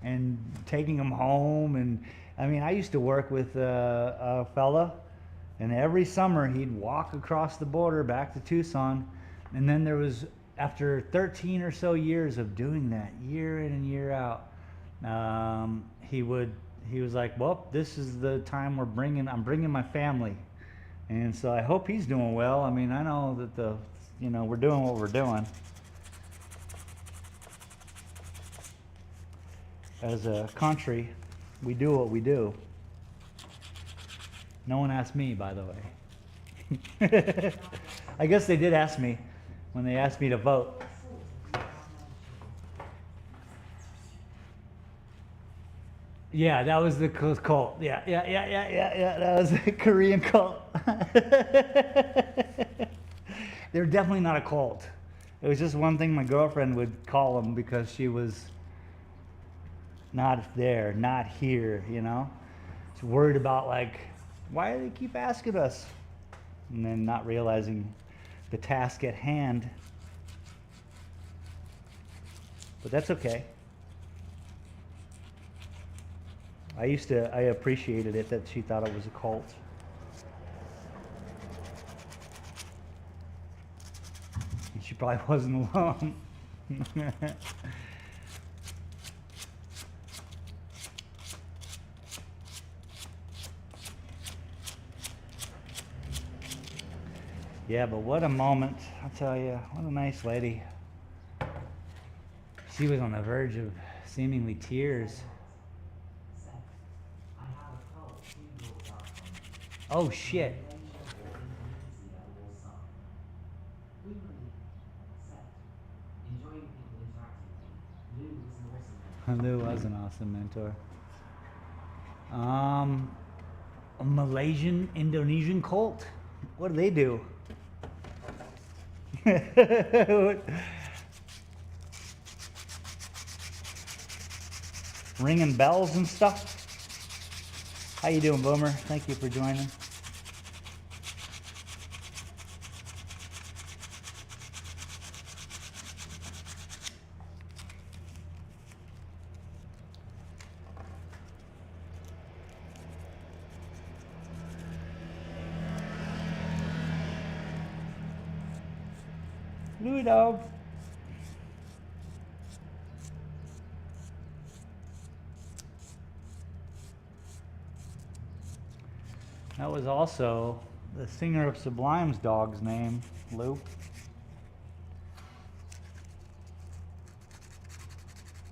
and taking them home. And I mean, I used to work with a fella, and every summer he'd walk across the border back to Tucson. And then there was, after 13 or so years of doing that, year in and year out, he was like, well, this is the time I'm bringing my family. And so I hope he's doing well. I mean, I know that we're doing what we're doing. As a country, we do what we do. No one asked me, by the way. I guess they did ask me when they asked me to vote. Yeah, that was the cult. Yeah. That was a Korean cult. They're definitely not a cult. It was just one thing my girlfriend would call them because she was not there, not here, you know? She's worried about, like, why do they keep asking us? And then not realizing the task at hand. But that's okay. I appreciated it that she thought it was a cult. And she probably wasn't alone. Yeah, but what a moment, I'll tell you. What a nice lady. She was on the verge of seemingly tears. Oh shit. Lou was an awesome mentor. A Malaysian Indonesian cult. What do they do? Ringing bells and stuff. How you doing, Boomer? Thank you for joining. Louis dog. That was also the singer of Sublime's dog's name, Lou.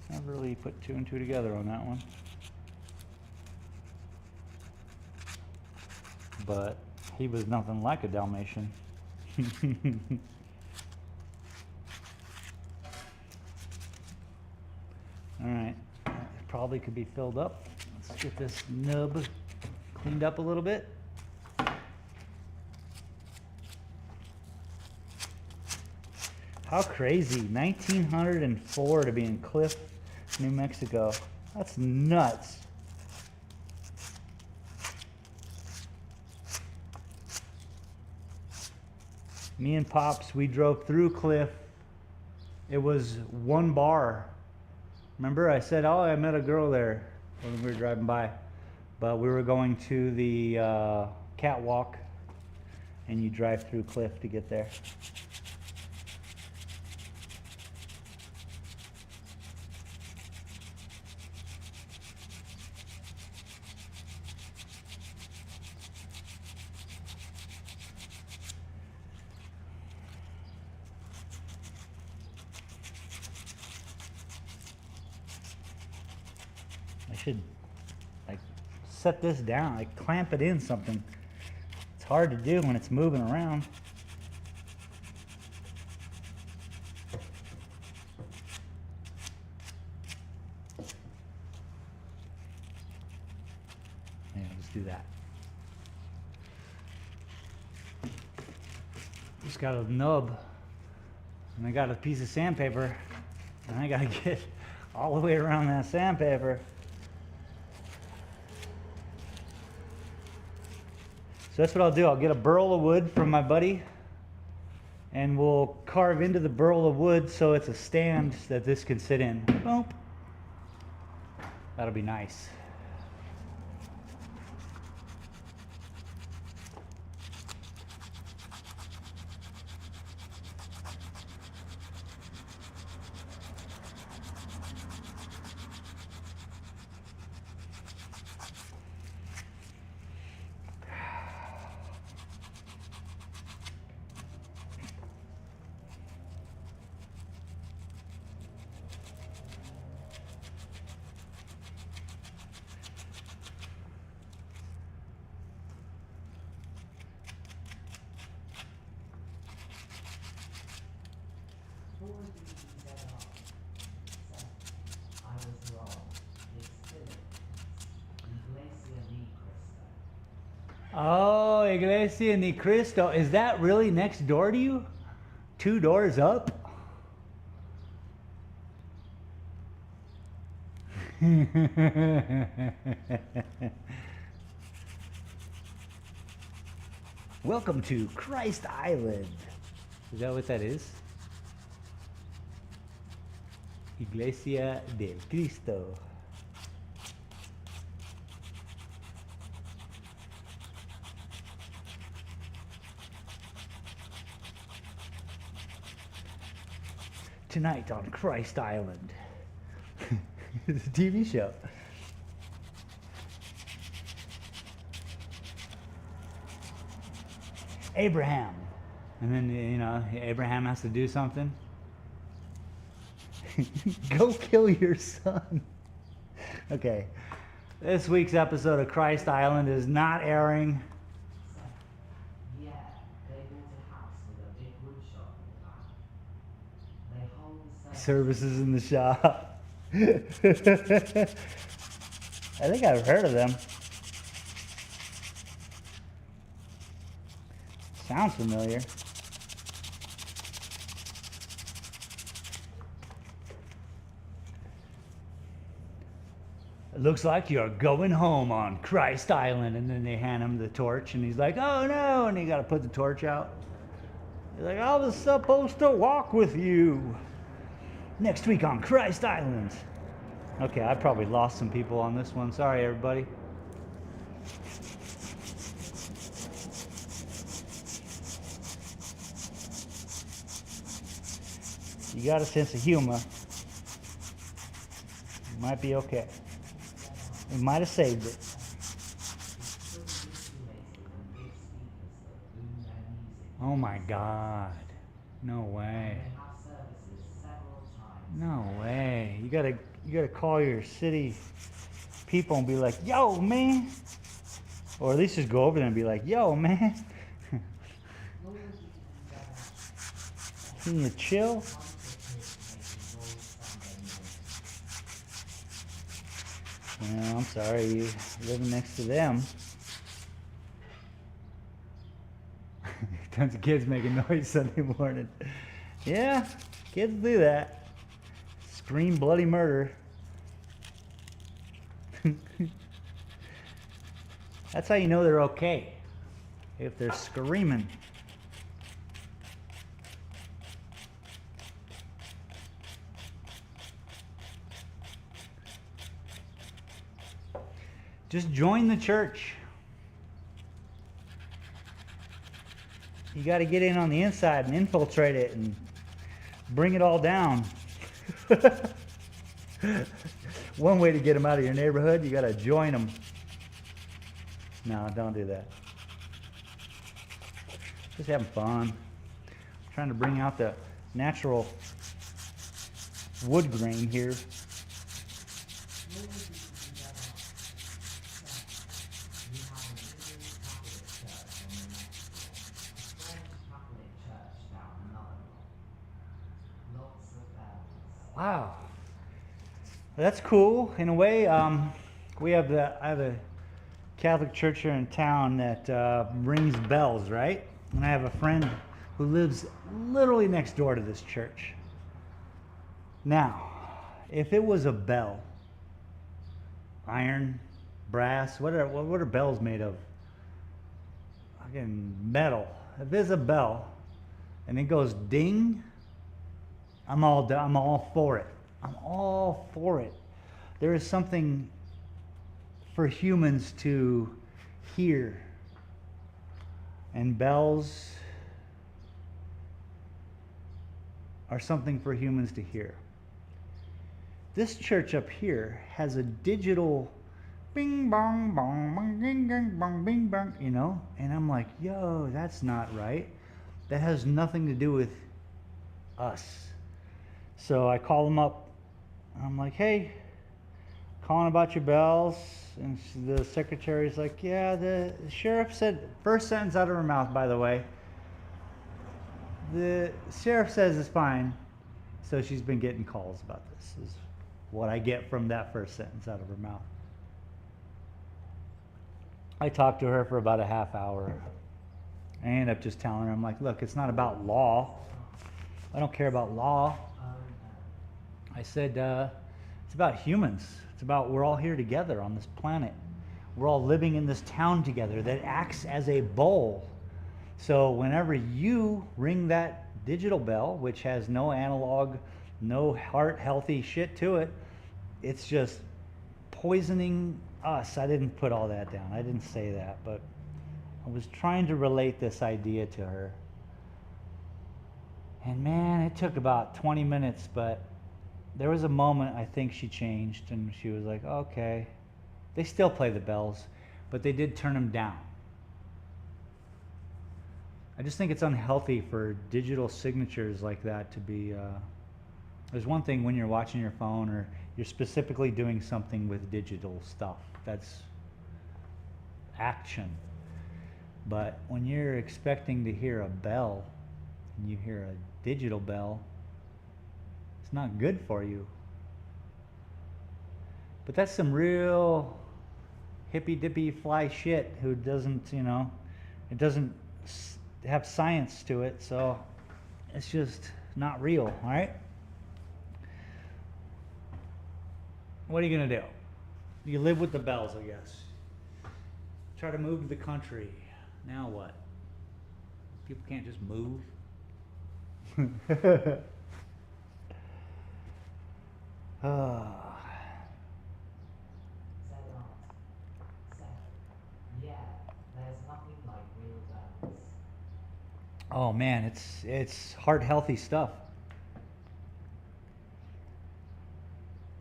Never really put two and two together on that one. But he was nothing like a Dalmatian. Alright, probably could be filled up. Let's get this nub cleaned up a little bit. How crazy, 1904 to be in Cliff, New Mexico. That's nuts. Me and Pops, we drove through Cliff. It was one bar. Remember I said, oh, I met a girl there when we were driving by. But we were going to the catwalk, and you drive through Cliff to get there. I should set this down, like clamp it in something. It's hard to do when it's moving around. do that. Just got a nub, and I got a piece of sandpaper, and I gotta get all the way around that sandpaper. So that's what I'll do. I'll get a burl of wood from my buddy, and we'll carve into the burl of wood so it's a stand that this can sit in. Boom. That'll be nice. Before you set off, said, I was wrong. It's Philippines. Iglesia ni Cristo. Oh, Iglesia ni Cristo. Is that really next door to you? 2 doors up? Welcome to Christ Island. Is that what that is? Iglesia de Cristo. Tonight on Christ Island. It's a TV show. Abraham. And then, you know, Abraham has to do something. Go kill your son. Okay. This week's episode of Christ Island is not airing. Said, yeah, they built a house with a big wood shop in the back. They hold Services in the shop. I think I've heard of them. Sounds familiar. It looks like you're going home on Christ Island. And then they hand him the torch, and he's like, oh no, and he got to put the torch out. He's like, I was supposed to walk with you. Next week on Christ Island. Okay, I probably lost some people on this one. Sorry, everybody. You got a sense of humor. You might be okay. We might have saved it. Oh my God. No way. No way. You gotta call your city people and be like, yo, man. Or at least just go over there and be like, yo, man. Can you chill? Well, I'm sorry, you living next to them. Tons of kids making noise Sunday morning. Yeah, kids do that. Scream bloody murder. That's how you know they're okay. If they're screaming. Just join the church. You got to get in on the inside and infiltrate it and bring it all down. One way to get them out of your neighborhood, you got to join them. No, don't do that. Just having fun. Trying to bring out the natural wood grain here. Wow, that's cool in a way. I have a Catholic church here in town that rings bells, right? And I have a friend who lives literally next door to this church. Now, if it was a bell, iron, brass, what are bells made of? Fucking metal. If it's a bell and it goes ding, I'm all for it. I'm all for it. There is something for humans to hear. And bells are something for humans to hear. This church up here has a digital bing bong bong bong ding ding bong bing bong, you know? And I'm like, yo, that's not right. That has nothing to do with us. So I call them up. I'm like, hey, calling about your bells. And the secretary's like, yeah, the sheriff said, first sentence out of her mouth, by the way, the sheriff says it's fine. So she's been getting calls about this, is what I get from that first sentence out of her mouth. I talked to her for about a half hour. I ended up just telling her, I'm like, look, it's not about law. I don't care about law. I said, it's about humans. It's about we're all here together on this planet. We're all living in this town together that acts as a bowl. So whenever you ring that digital bell, which has no analog, no heart-healthy shit to it, it's just poisoning us. I didn't put all that down. I didn't say that, but I was trying to relate this idea to her. And man, it took about 20 minutes, but there was a moment I think she changed and she was like, okay. They still play the bells, but they did turn them down. I just think it's unhealthy for digital signatures like that to be, there's one thing when you're watching your phone or you're specifically doing something with digital stuff. That's action. But when you're expecting to hear a bell and you hear a digital bell, it's not good for you. But that's some real hippy-dippy fly shit who doesn't, you know, it doesn't have science to it, so it's just not real, all right? What are you going to do? You live with the bells, I guess. Try to move to the country. Now what? People can't just move. Said aunt. Said, yeah, there's nothing like real bells. Oh man, it's heart healthy stuff.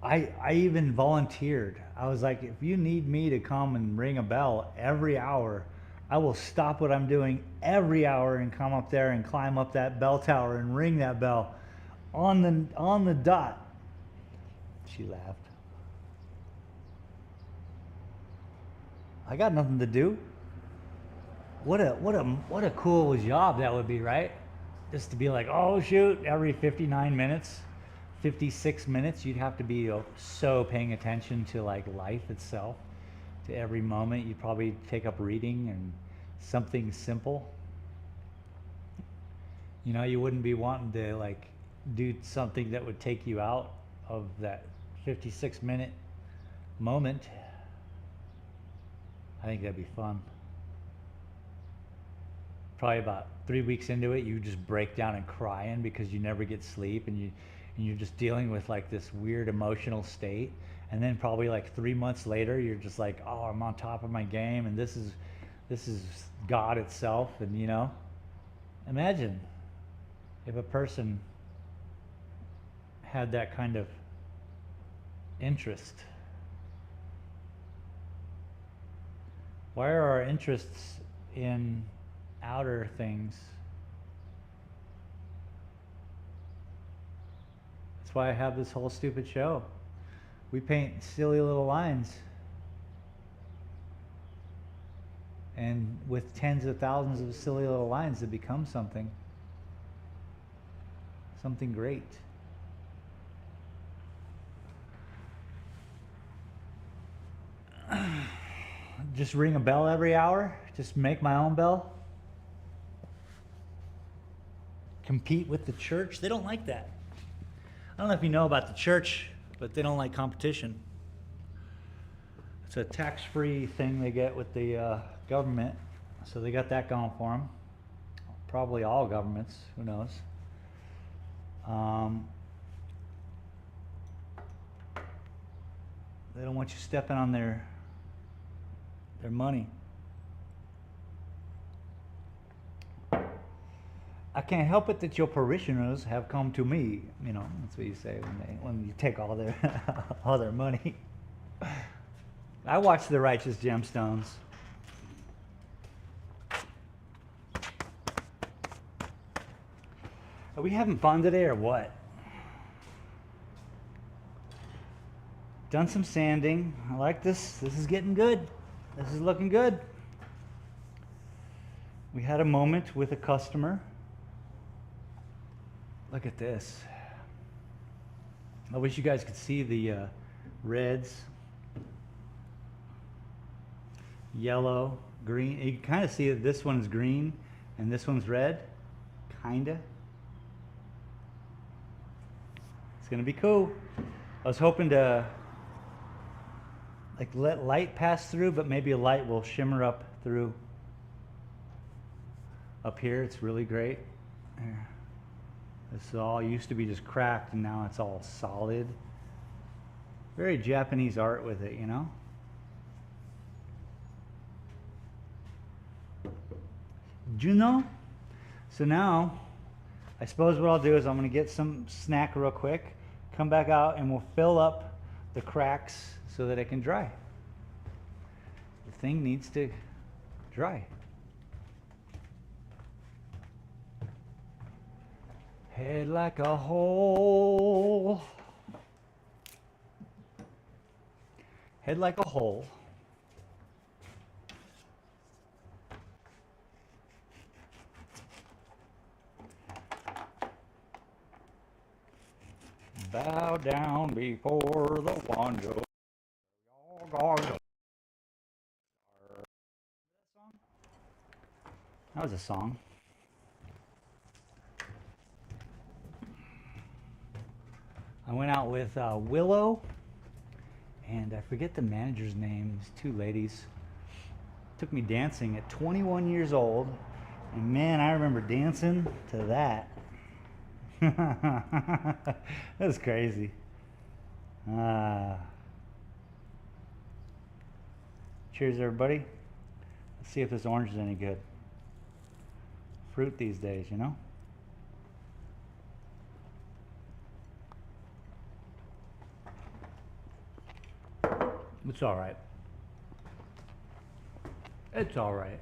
I even volunteered. I was like, if you need me to come and ring a bell every hour, I will stop what I'm doing every hour and come up there and climb up that bell tower and ring that bell on the dot. She laughed. I got nothing to do. What a cool job that would be, right? Just to be like, oh shoot, every 59 minutes, 56 minutes, you'd have to be so paying attention to like life itself, to every moment. You'd probably take up reading and something simple. You know, you wouldn't be wanting to like do something that would take you out of that 56-minute moment. I think that'd be fun. Probably about 3 weeks into it, you just break down and crying because you never get sleep and you're just dealing with like this weird emotional state. And then probably like 3 months later, you're just like, oh, I'm on top of my game and this is God itself. And you know, imagine if a person had that kind of interest. Why are our interests in outer things? That's why I have this whole stupid show. We paint silly little lines. And with tens of thousands of silly little lines, it becomes something great. just ring a bell every hour, just make my own bell, compete with the church. They don't like that. I don't know if you know about the church, but they don't like competition. It's a tax-free thing they get with the government, so they got that going for them. Probably all governments, who knows. They don't want you stepping on their money. I can't help it that your parishioners have come to me. You know, that's what you say when you take all their all their money. I watch The Righteous Gemstones. Are we having fun today or what? Done some sanding. I like this. This is getting good. This is looking good. We had a moment with a customer. Look at this. I wish you guys could see the reds, yellow, green. You can kind of see that this one's green and this one's red. Kinda. It's gonna be cool. I was hoping to like let light pass through, but maybe a light will shimmer up through up here. It's really great. There. This all used to be just cracked and now it's all solid. Very Japanese art with it, you know? Juno? So now, I suppose what I'll do is I'm gonna get some snack real quick, come back out and we'll fill up the cracks so that it can dry. The thing needs to dry. Head like a hole. Head like a hole. Bow down before the one. That was a song. I went out with Willow, and I forget the manager's name. These two ladies took me dancing at 21 years old, and man, I remember dancing to that. That was crazy. Cheers, everybody. Let's see if this orange is any good. Fruit these days, you know? It's all right. It's all right.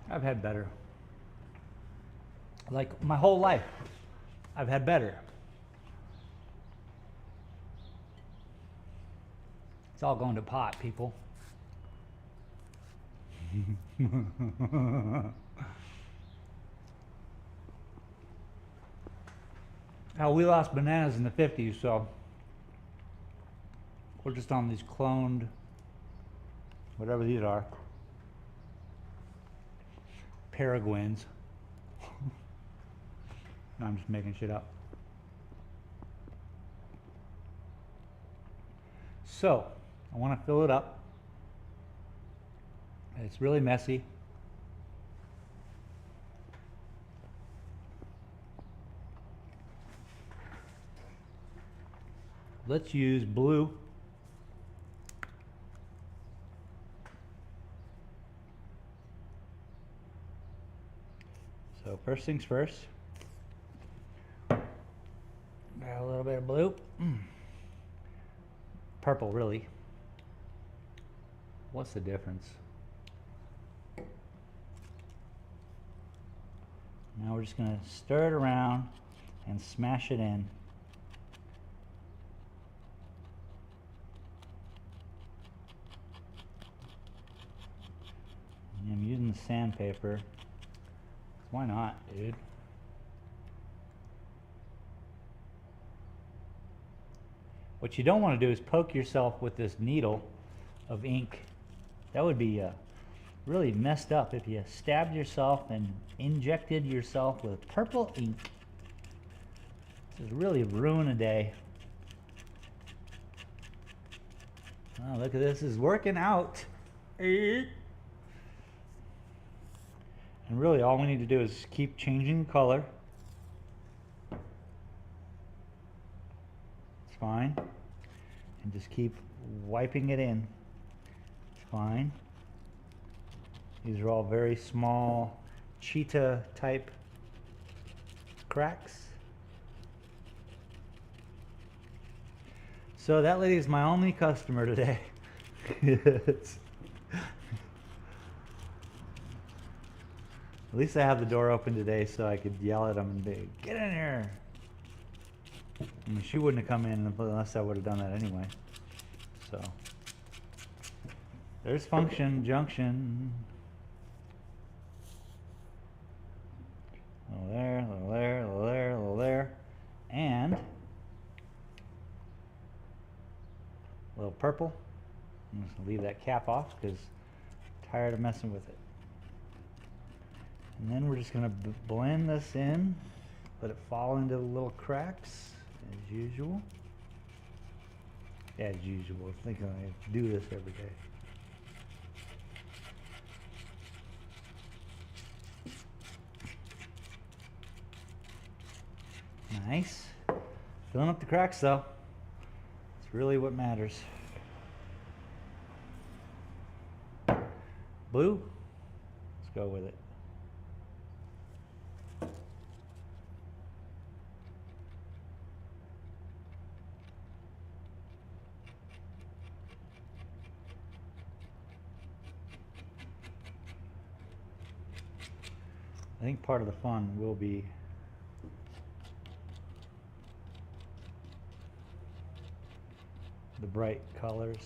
I've had better. Like my whole life, I've had better. It's all going to pot, people. We lost bananas in the 50s, so we're just on these cloned, whatever these are, Paraguayans. No, I'm just making shit up. So, I want to fill it up. It's really messy. Let's use blue. So first things first. Got a little bit of blue. Purple, really. What's the difference? Now we're just going to stir it around and smash it in. I'm using the sandpaper. Why not, dude? What you don't want to do is poke yourself with this needle of ink. That would be really messed up if you stabbed yourself and injected yourself with purple ink. This is really ruin a day. Oh, look at this, it's working out. And really all we need to do is keep changing the color. It's fine. And just keep wiping it in. It's fine. These are all very small cheetah type cracks. So that lady is my only customer today. Yes. At least I have the door open today so I could yell at them and be, get in here. I mean, she wouldn't have come in unless I would have done that anyway. So there's function, junction. A little there, a little there, a little there, a little there. And a little purple. I'm just gonna leave that cap off because I'm tired of messing with it. And then we're just gonna blend this in, let it fall into the little cracks as usual. As usual, I think I do this every day. Nice. Filling up the cracks though. It's really what matters. Blue. Let's go with it. I think part of the fun will be the bright colors.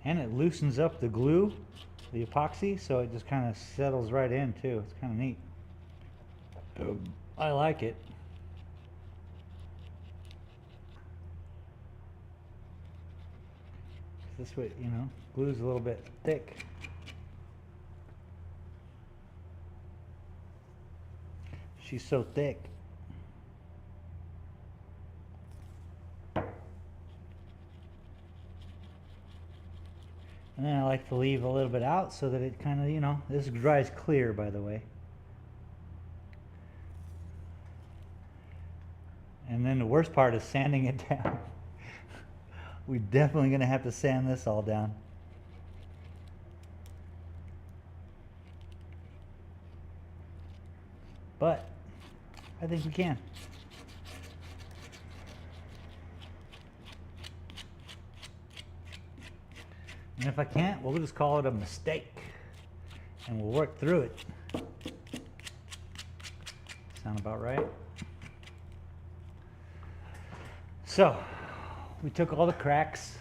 And it loosens up the glue, the epoxy, so it just kind of settles right in too. It's kind of neat. I like it. This way, you know, glue's a little bit thick. She's so thick. And then I like to leave a little bit out so that it kind of, you know, this dries clear, by the way. And then the worst part is sanding it down. We're definitely going to have to sand this all down. But I think we can. And if I can't, we'll just call it a mistake. And we'll work through it. Sound about right? So, we took all the cracks.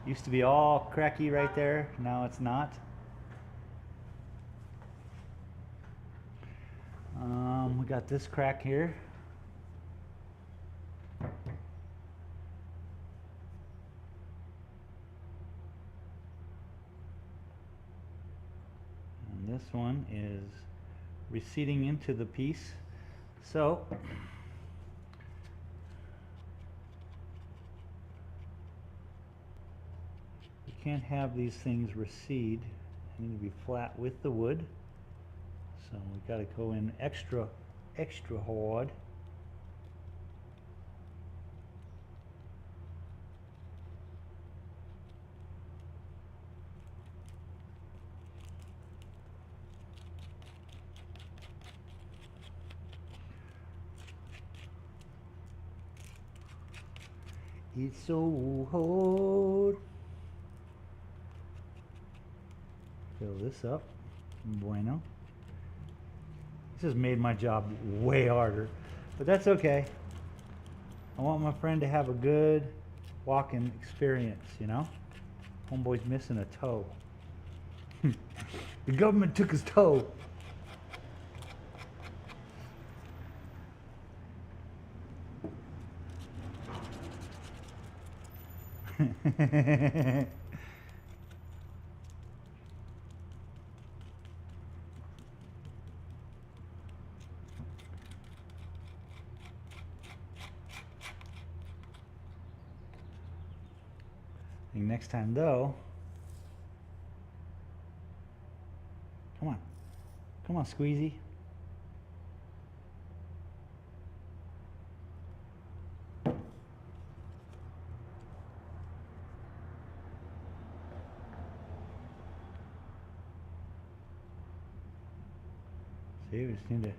Used to be all cracky right there. Now it's not. We got this crack here. And this one is receding into the piece. So, you can't have these things recede. They need to be flat with the wood. So we've got to go in extra hard. It's so hard. Fill this up. Bueno. This has made my job way harder, but that's okay. I want my friend to have a good walking experience, you know? Homeboy's missing a toe. The government took his toe. Next time though, come on, Squeezy. See, we just need to. As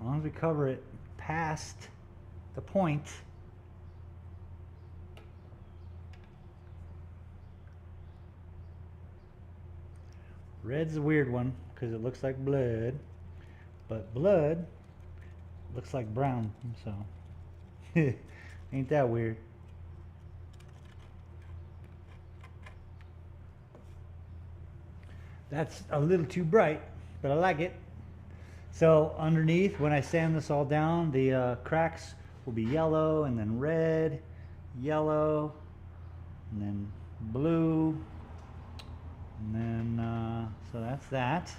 long as we cover it past the point. Red's a weird one because it looks like blood, but blood looks like brown, so ain't that weird? That's a little too bright, but I like it. So underneath, when I sand this all down, the cracks will be yellow, and then red, yellow, and then blue, and then so that's that.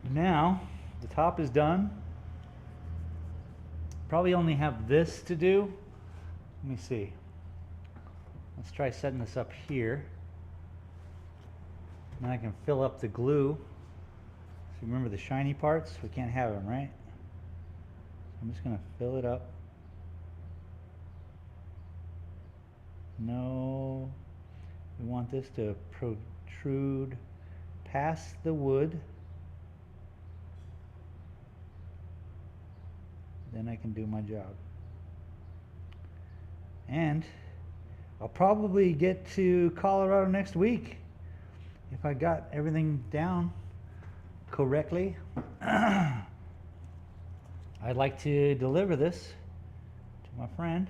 Now the top is done. Probably only have this to do. Let me see. Let's try setting this up here. Now I can fill up the glue. So remember the shiny parts? We can't have them, right? So I'm just going to fill it up. No, we want this to protrude past the wood. Then I can do my job. And I'll probably get to Colorado next week if I got everything down correctly. I'd like to deliver this to my friend.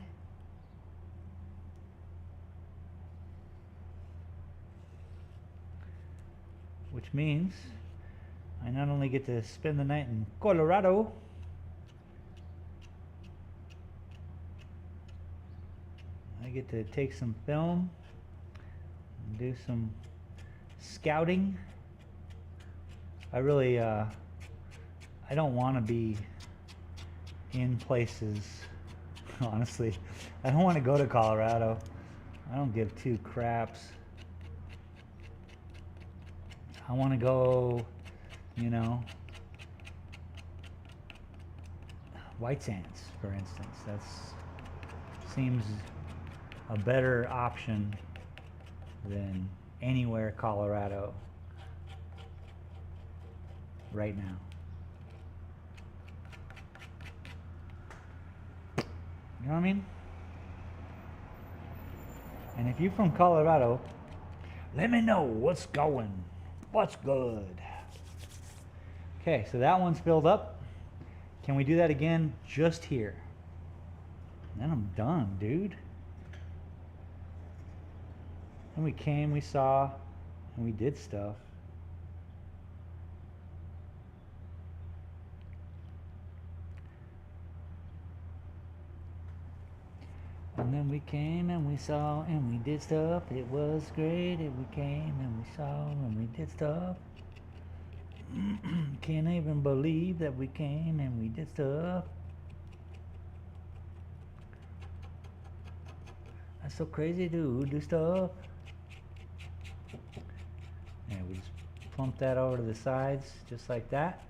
Which means I not only get to spend the night in Colorado, I get to take some film and do some scouting. I really, I don't want to be in places, honestly. I don't want to go to Colorado. I don't give two craps. I want to go, you know, White Sands, for instance. That seems a better option than anywhere Colorado right now. You know what I mean? And if you're from Colorado, let me know what's going, what's good. Okay, so that one's filled up. Can we do that again just here? And then I'm done, dude. And we came, we saw, and we did stuff. And then we came and we saw and we did stuff. It was great. We came and we saw and we did stuff. Can't even believe that we came and we did stuff. That's so crazy, dude. Do stuff. And we just plump that over to the sides just like that.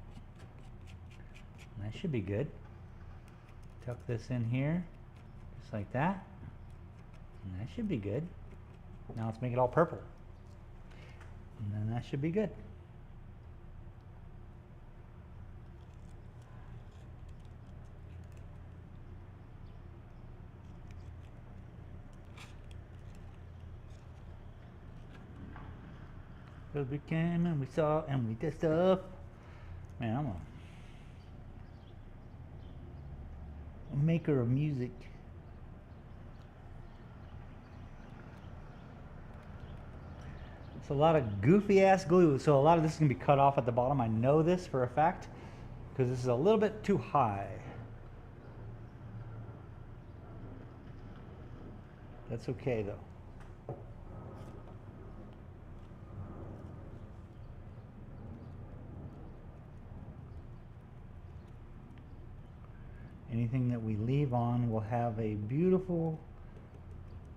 And that should be good. Tuck this in here just like that. And that should be good. Now let's make it all purple. And then that should be good. 'Cause we came and we saw and we did stuff. Man, I'm a maker of music. It's a lot of goofy ass glue, so a lot of this is gonna be cut off at the bottom. I know this for a fact because this is a little bit too high. That's okay though. Anything that we leave on will have a beautiful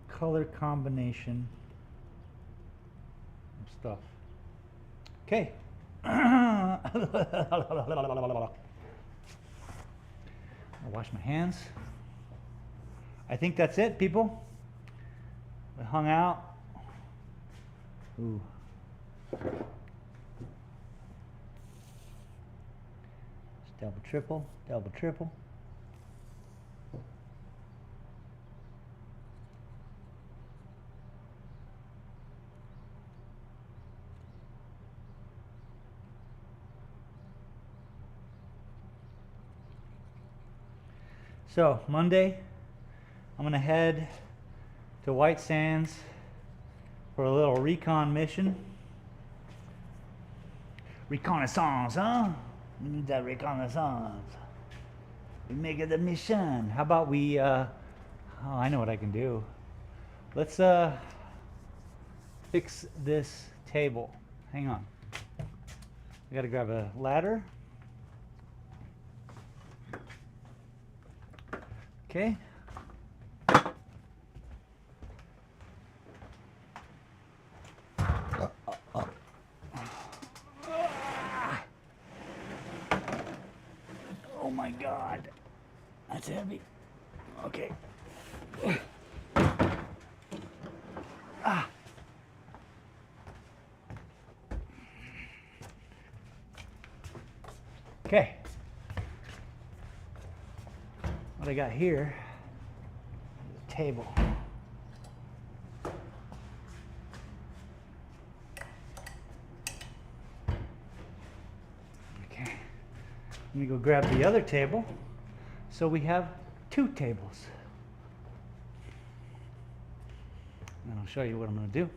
color combination of stuff. Okay. I'll wash my hands. I think that's it, people. We hung out. Ooh. Just double, triple, double, triple. So Monday, I'm gonna head to White Sands for a little recon mission. Reconnaissance, huh? We need that reconnaissance. We make it a mission. How about we, oh, I know what I can do. Let's fix this table. Hang on. I gotta grab a ladder. Okay. Oh my God, that's heavy. Okay. Ah. Okay. What I got here is a table. Okay. Let me go grab the other table. So we have 2 tables. And I'll show you what I'm going to do.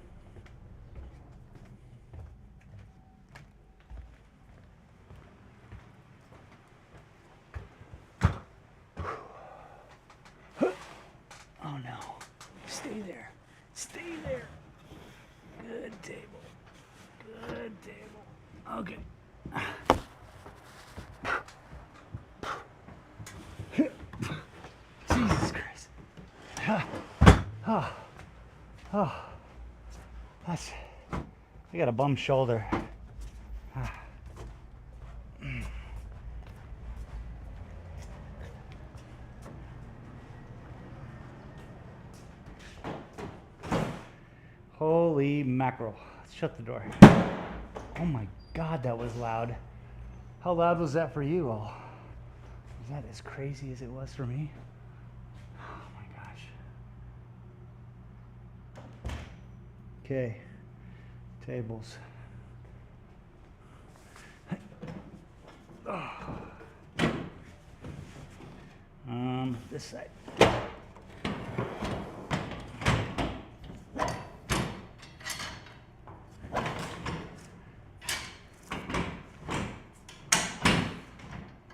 Oh no. Stay there. Stay there. Good table. Good table. Okay. Jesus Christ. Oh. That's, I got a bum shoulder. Holy mackerel. Let's shut the door. Oh my God, that was loud. How loud was that for you all? Was that as crazy as it was for me? Oh my gosh. Okay, tables. This side.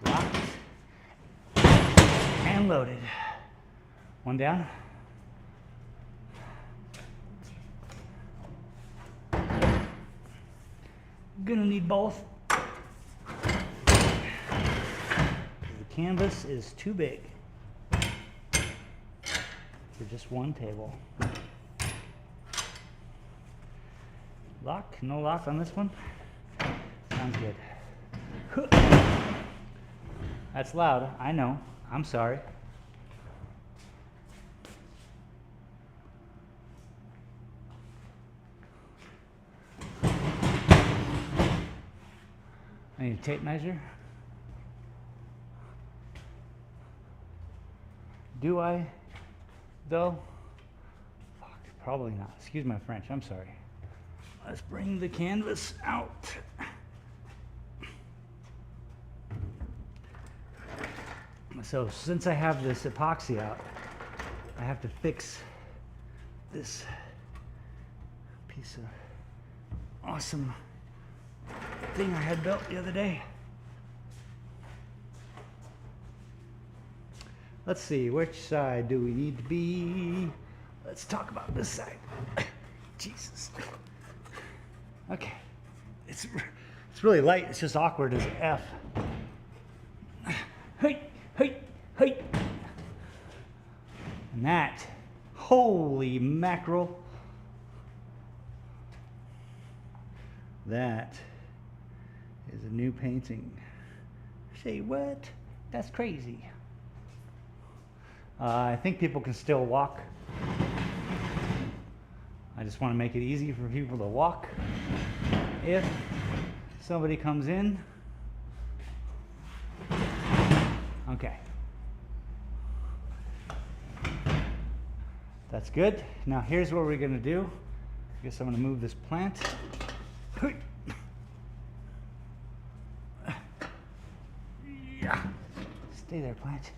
Locked and loaded. One down. Gonna need both. The canvas is too big for just one table. Lock? No lock on this one? Sounds good. That's loud, I know. I'm sorry. I need a tape measure. Do I, though? Fuck, probably not. Excuse my French, I'm sorry. Let's bring the canvas out. So since I have this epoxy out, I have to fix this piece of awesome thing I had built the other day. Let's see, which side do we need to be? Let's talk about this side. Jesus. Okay. It's really light. It's just awkward as F. Hey, hey, hey. And that, holy mackerel. That is a new painting. Say what? That's crazy. I think people can still walk. I just want to make it easy for people to walk. If somebody comes in, okay. That's good. Now here's what we're going to do. I guess I'm going to move this plant. Yeah. Stay there, plant.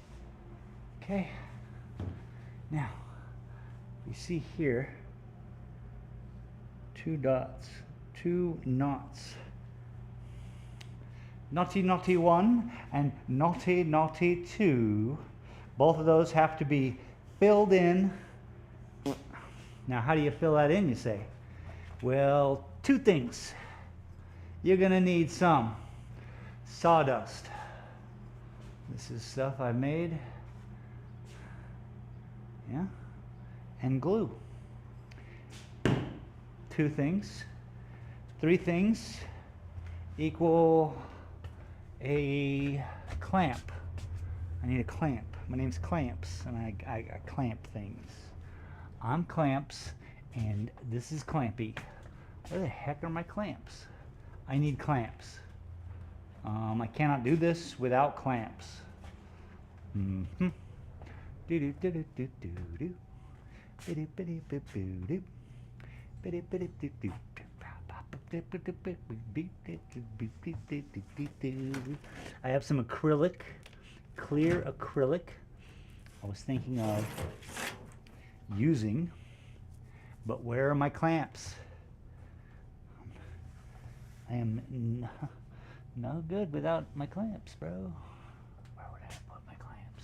Okay. Now, you see here, 2 dots, 2 knots. Naughty naughty 1 and naughty naughty 2. Both of those have to be filled in. Now, how do you fill that in, you say? Well, 2 things. You're going to need some sawdust. This is stuff I made. Yeah. And glue. 2 things. 3 things equal a clamp. I need a clamp. My name's Clamps, and I clamp things. I'm Clamps, and this is Clampy. Where the heck are my clamps? I need clamps. I cannot do this without clamps. Mm-hmm. I have some acrylic, clear acrylic. I was thinking of using, but where are my clamps? I am no good without my clamps, bro. Where would I put my clamps?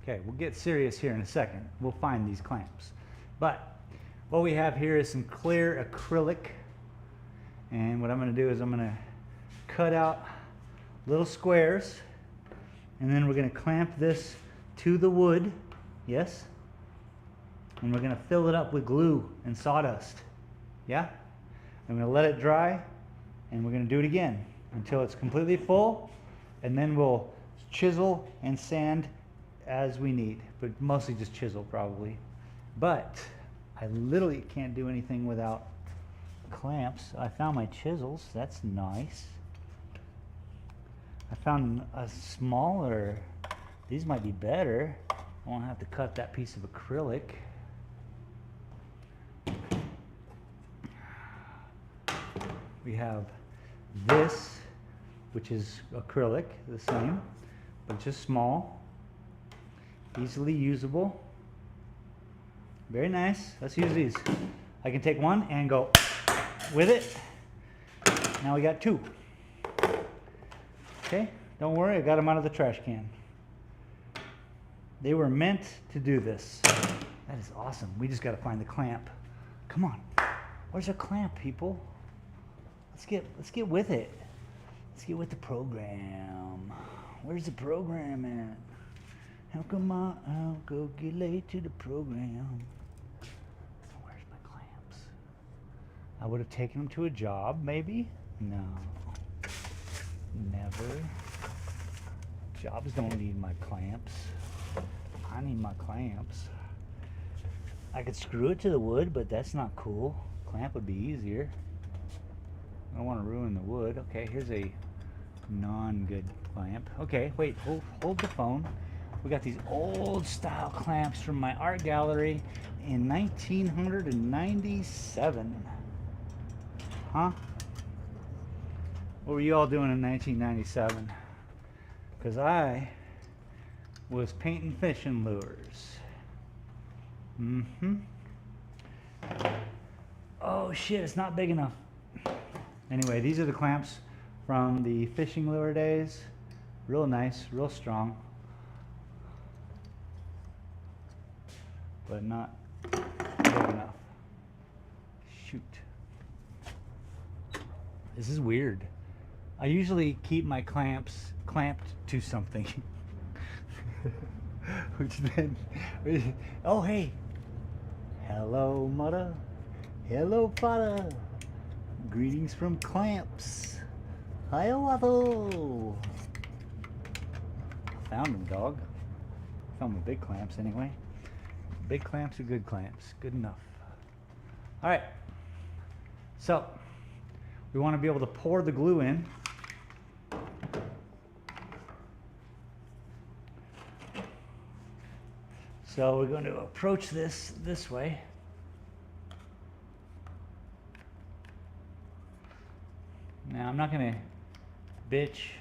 Okay, we'll get serious here in a second. We'll find these clamps. But what we have here is some clear acrylic. And what I'm going to do is I'm going to cut out little squares. And then we're going to clamp this to the wood. Yes? And we're going to fill it up with glue and sawdust. Yeah? I'm going to let it dry. And we're going to do it again until it's completely full. And then we'll chisel and sand as we need, but mostly just chisel probably. But I literally can't do anything without clamps. I found my chisels. That's nice. I found a smaller. These might be better. I won't have to cut that piece of acrylic. We have this, which is acrylic, the same, but just small. Easily usable. Very nice. Let's use these. I can take one and go with it. Now we got 2. Okay, don't worry, I got them out of the trash can. They were meant to do this. That is awesome. We just got to find the clamp. Come on. Where's our clamp, people? Let's get with it. Let's get with the program. Where's the program at? How come I'll go get late to the program? Where's my clamps? I would have taken them to a job, maybe? No. Never. Jobs don't need my clamps. I need my clamps. I could screw it to the wood, but that's not cool. Clamp would be easier. I don't want to ruin the wood. Okay, here's a non-good clamp. Okay, wait, hold the phone. We got these old style clamps from my art gallery in 1997. Huh? What were you all doing in 1997? Because I was painting fishing lures. Oh shit, it's not big enough. Anyway, these are the clamps from the fishing lure days. Real nice, real strong. But not big enough. Shoot. This is weird. I usually keep my clamps clamped to something. Which then, oh hey, hello mother, hello father, greetings from clamps. Hi Watho. Found them, dog. Found my big clamps anyway. Big clamps are good clamps, good enough. All right, so we want to be able to pour the glue in. So we're going to approach this way. Now I'm not going to bitch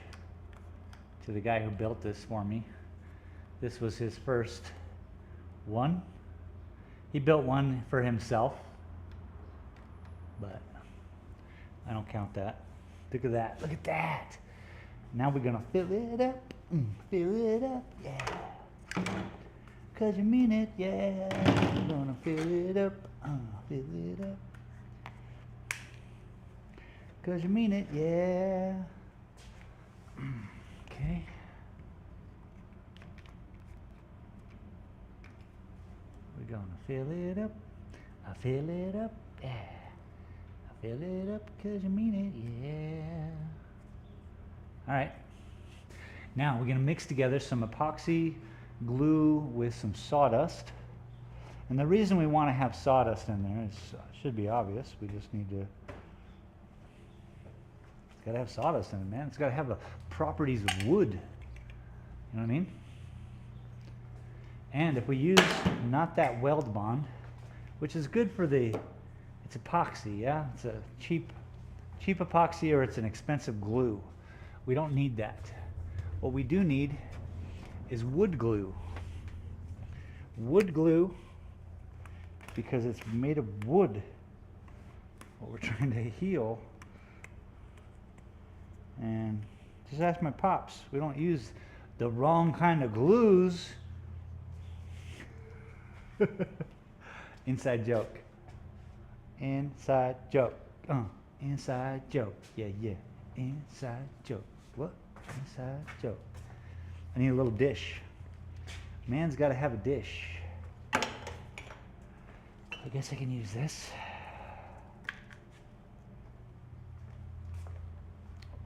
to the guy who built this for me. This was his first one. He built one for himself, but I don't count that. Look at that. Look at that. Now we're going to fill it up. Fill it up. Yeah. 'Cause you mean it, yeah. I'm gonna fill it up, fill it up. 'Cause you mean it, yeah. Okay. We're gonna fill it up. I fill it up, yeah. I fill it up 'cause you mean it, yeah. All right. Now we're gonna mix together some epoxy glue with some sawdust. And the reason we want to have sawdust in there is, should be obvious. We just need to, it's got to have sawdust in it, man. It's got to have the properties of wood. You know what I mean? And if we use not that weld bond, which is good for the, it's epoxy, yeah? It's a cheap epoxy, or it's an expensive glue. We don't need that. What we do need is wood glue. Wood glue, because it's made of wood, what we're trying to heal. And just ask my pops. We don't use the wrong kind of glues. Inside joke. Inside joke. Inside joke. Yeah, yeah. Inside joke. What? Inside joke. I need a little dish. Man's got to have a dish. I guess I can use this.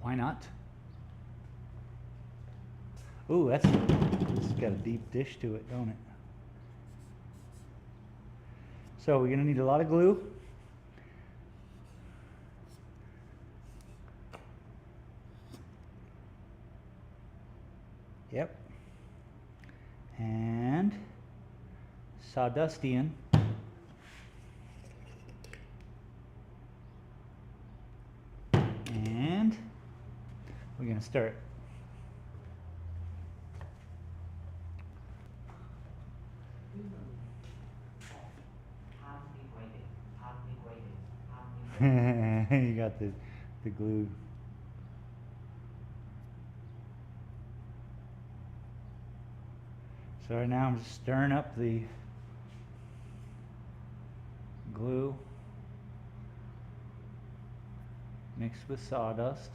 Why not? Ooh, this has got a deep dish to it, don't it? So we're going to need a lot of glue. Yep. And sawdustian. And we're going to stir it. You got the glue. So right now I'm just stirring up the glue mixed with sawdust.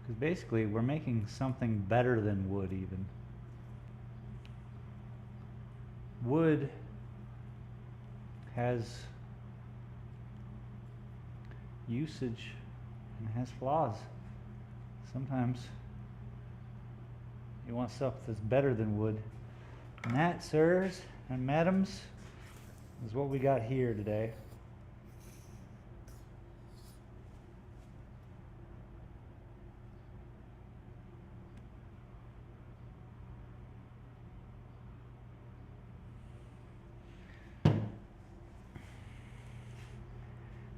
Because basically we're making something better than wood even. Wood has usage and has flaws. Sometimes you want stuff that's better than wood. And that, sirs, And madams, is what we got here today.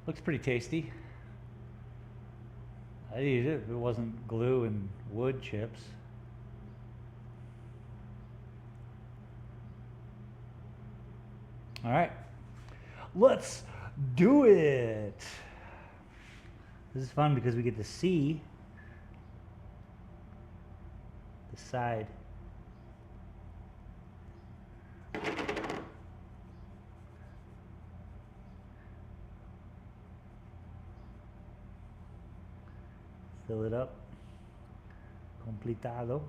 Looks pretty tasty. I'd eat it if it wasn't glue and wood chips. All right, let's do it. This is fun because we get to see the side. Fill it up. Completado.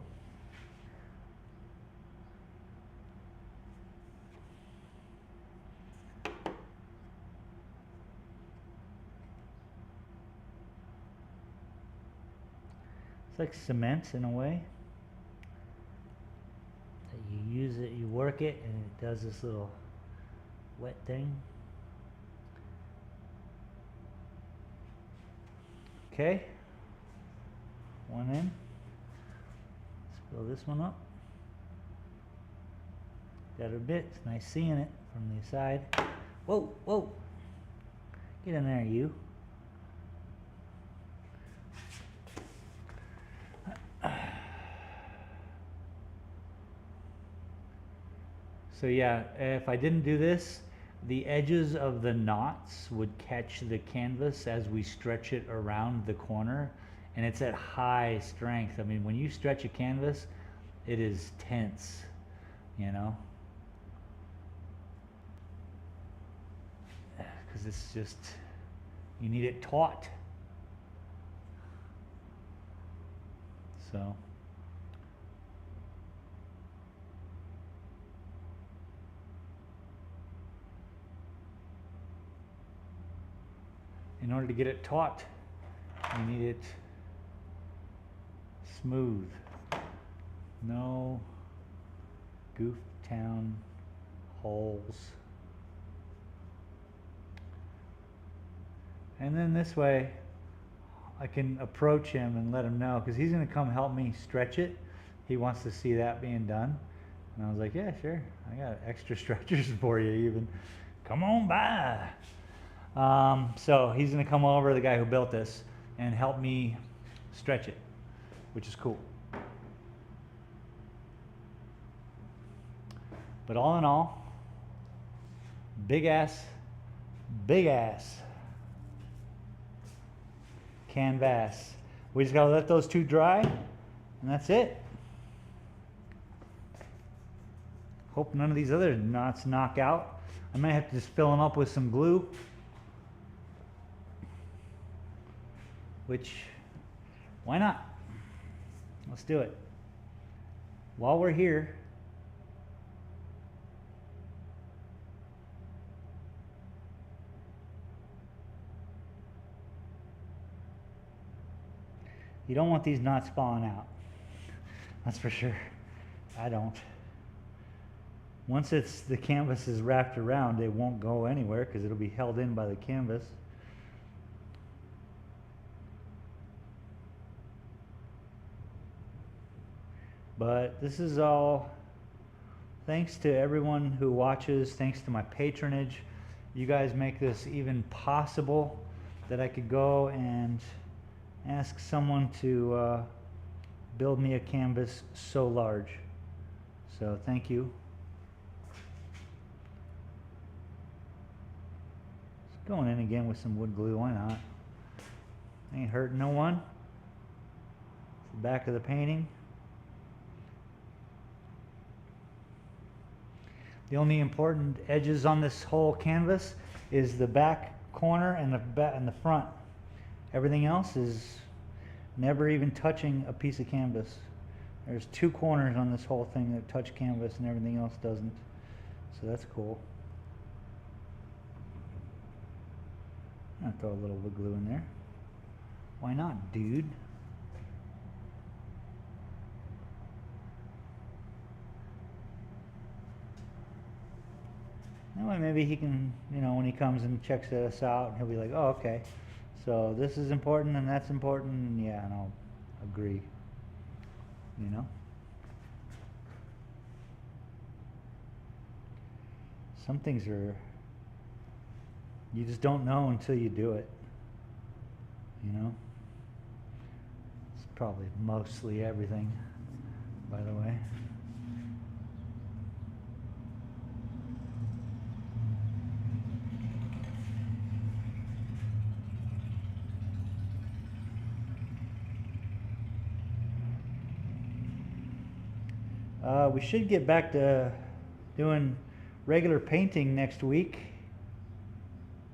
It's like cement in a way. You use it, you work it, and it does this little wet thing. Okay. One in. Let's fill this one up. Got a bit. It's nice seeing it from the side. Whoa, whoa. Get in there, you. So yeah, if I didn't do this, the edges of the knots would catch the canvas as we stretch it around the corner, and it's at high strength. I mean, when you stretch a canvas, it is tense, you know? Because it's just, you need it taut. So. In order to get it taut, you need it smooth. No goof town holes. And then this way, I can approach him and let him know, because he's going to come help me stretch it. He wants to see that being done. And I was like, yeah, sure. I got extra stretchers for you even. Come on by. So he's going to come over, the guy who built this, and help me stretch it, which is cool. But all in all, big ass canvas. We just got to let those two dry, and that's it. Hope none of these other knots knock out. I might have to just fill them up with some glue. Which, why not? Let's do it. While we're here, you don't want these knots falling out. That's for sure. I don't. Once the canvas is wrapped around, it won't go anywhere because it'll be held in by the canvas. But this is all thanks to everyone who watches, thanks to my patronage. You guys make this even possible that I could go and ask someone to build me a canvas so large. So thank you. Just going in again with some wood glue, why not? Ain't hurting no one. It's the back of the painting. The only important edges on this whole canvas is the back corner and the front. Everything else is never even touching a piece of canvas. There's two corners on this whole thing that touch canvas and everything else doesn't. So that's cool. I'll throw a little wood glue in there. Why not, dude? Anyway, maybe he can, when he comes and checks us out, he'll be like, oh, okay, so this is important and that's important, and yeah, and I'll agree, Some things you just don't know until you do it, It's probably mostly everything, by the way. We should get back to doing regular painting next week,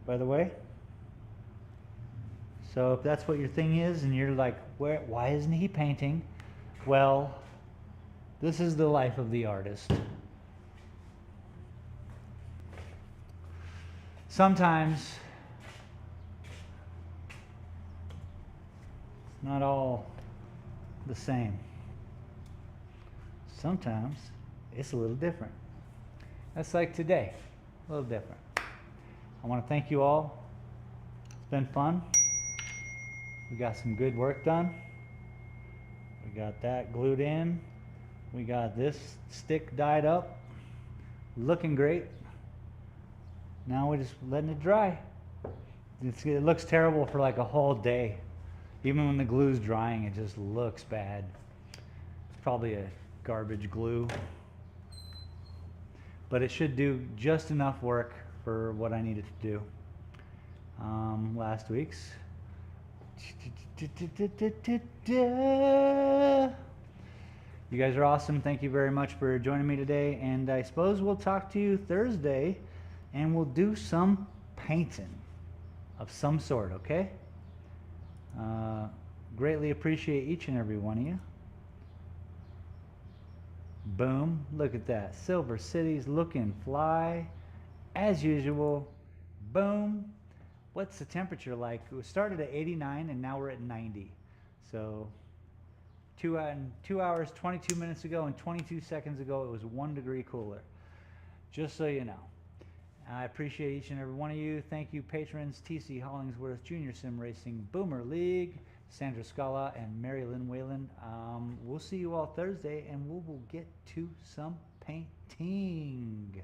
by the way. So if that's what your thing is and you're like, why isn't he painting? Well, this is the life of the artist. Sometimes it's not all the same. Sometimes it's a little different. That's like today, a little different. I want to thank you all. It's been fun. We got some good work done. We got that glued in. We got this stick dyed up, looking great. Now we're just letting it dry. It looks terrible for like a whole day. Even when the glue's drying, it just looks bad. It's probably a garbage glue, but it should do just enough work for what I needed to do. Last week's. You guys are awesome. Thank you very much for joining me today, and I suppose we'll talk to you Thursday, and we'll do some painting of some sort, okay? Greatly appreciate each and every one of you. Boom, look at that. Silver City's looking fly as usual. Boom. What's the temperature like? It started at 89 and now we're at 90. So 2 hours, 22 minutes ago and 22 seconds ago it was 1 degree cooler. Just so you know. I appreciate each and every one of you. Thank you, patrons, TC Hollingsworth, Junior Sim Racing, Boomer League, Sandra Scala, and Mary Lynn Whalen. We'll see you all Thursday, and we will get to some painting.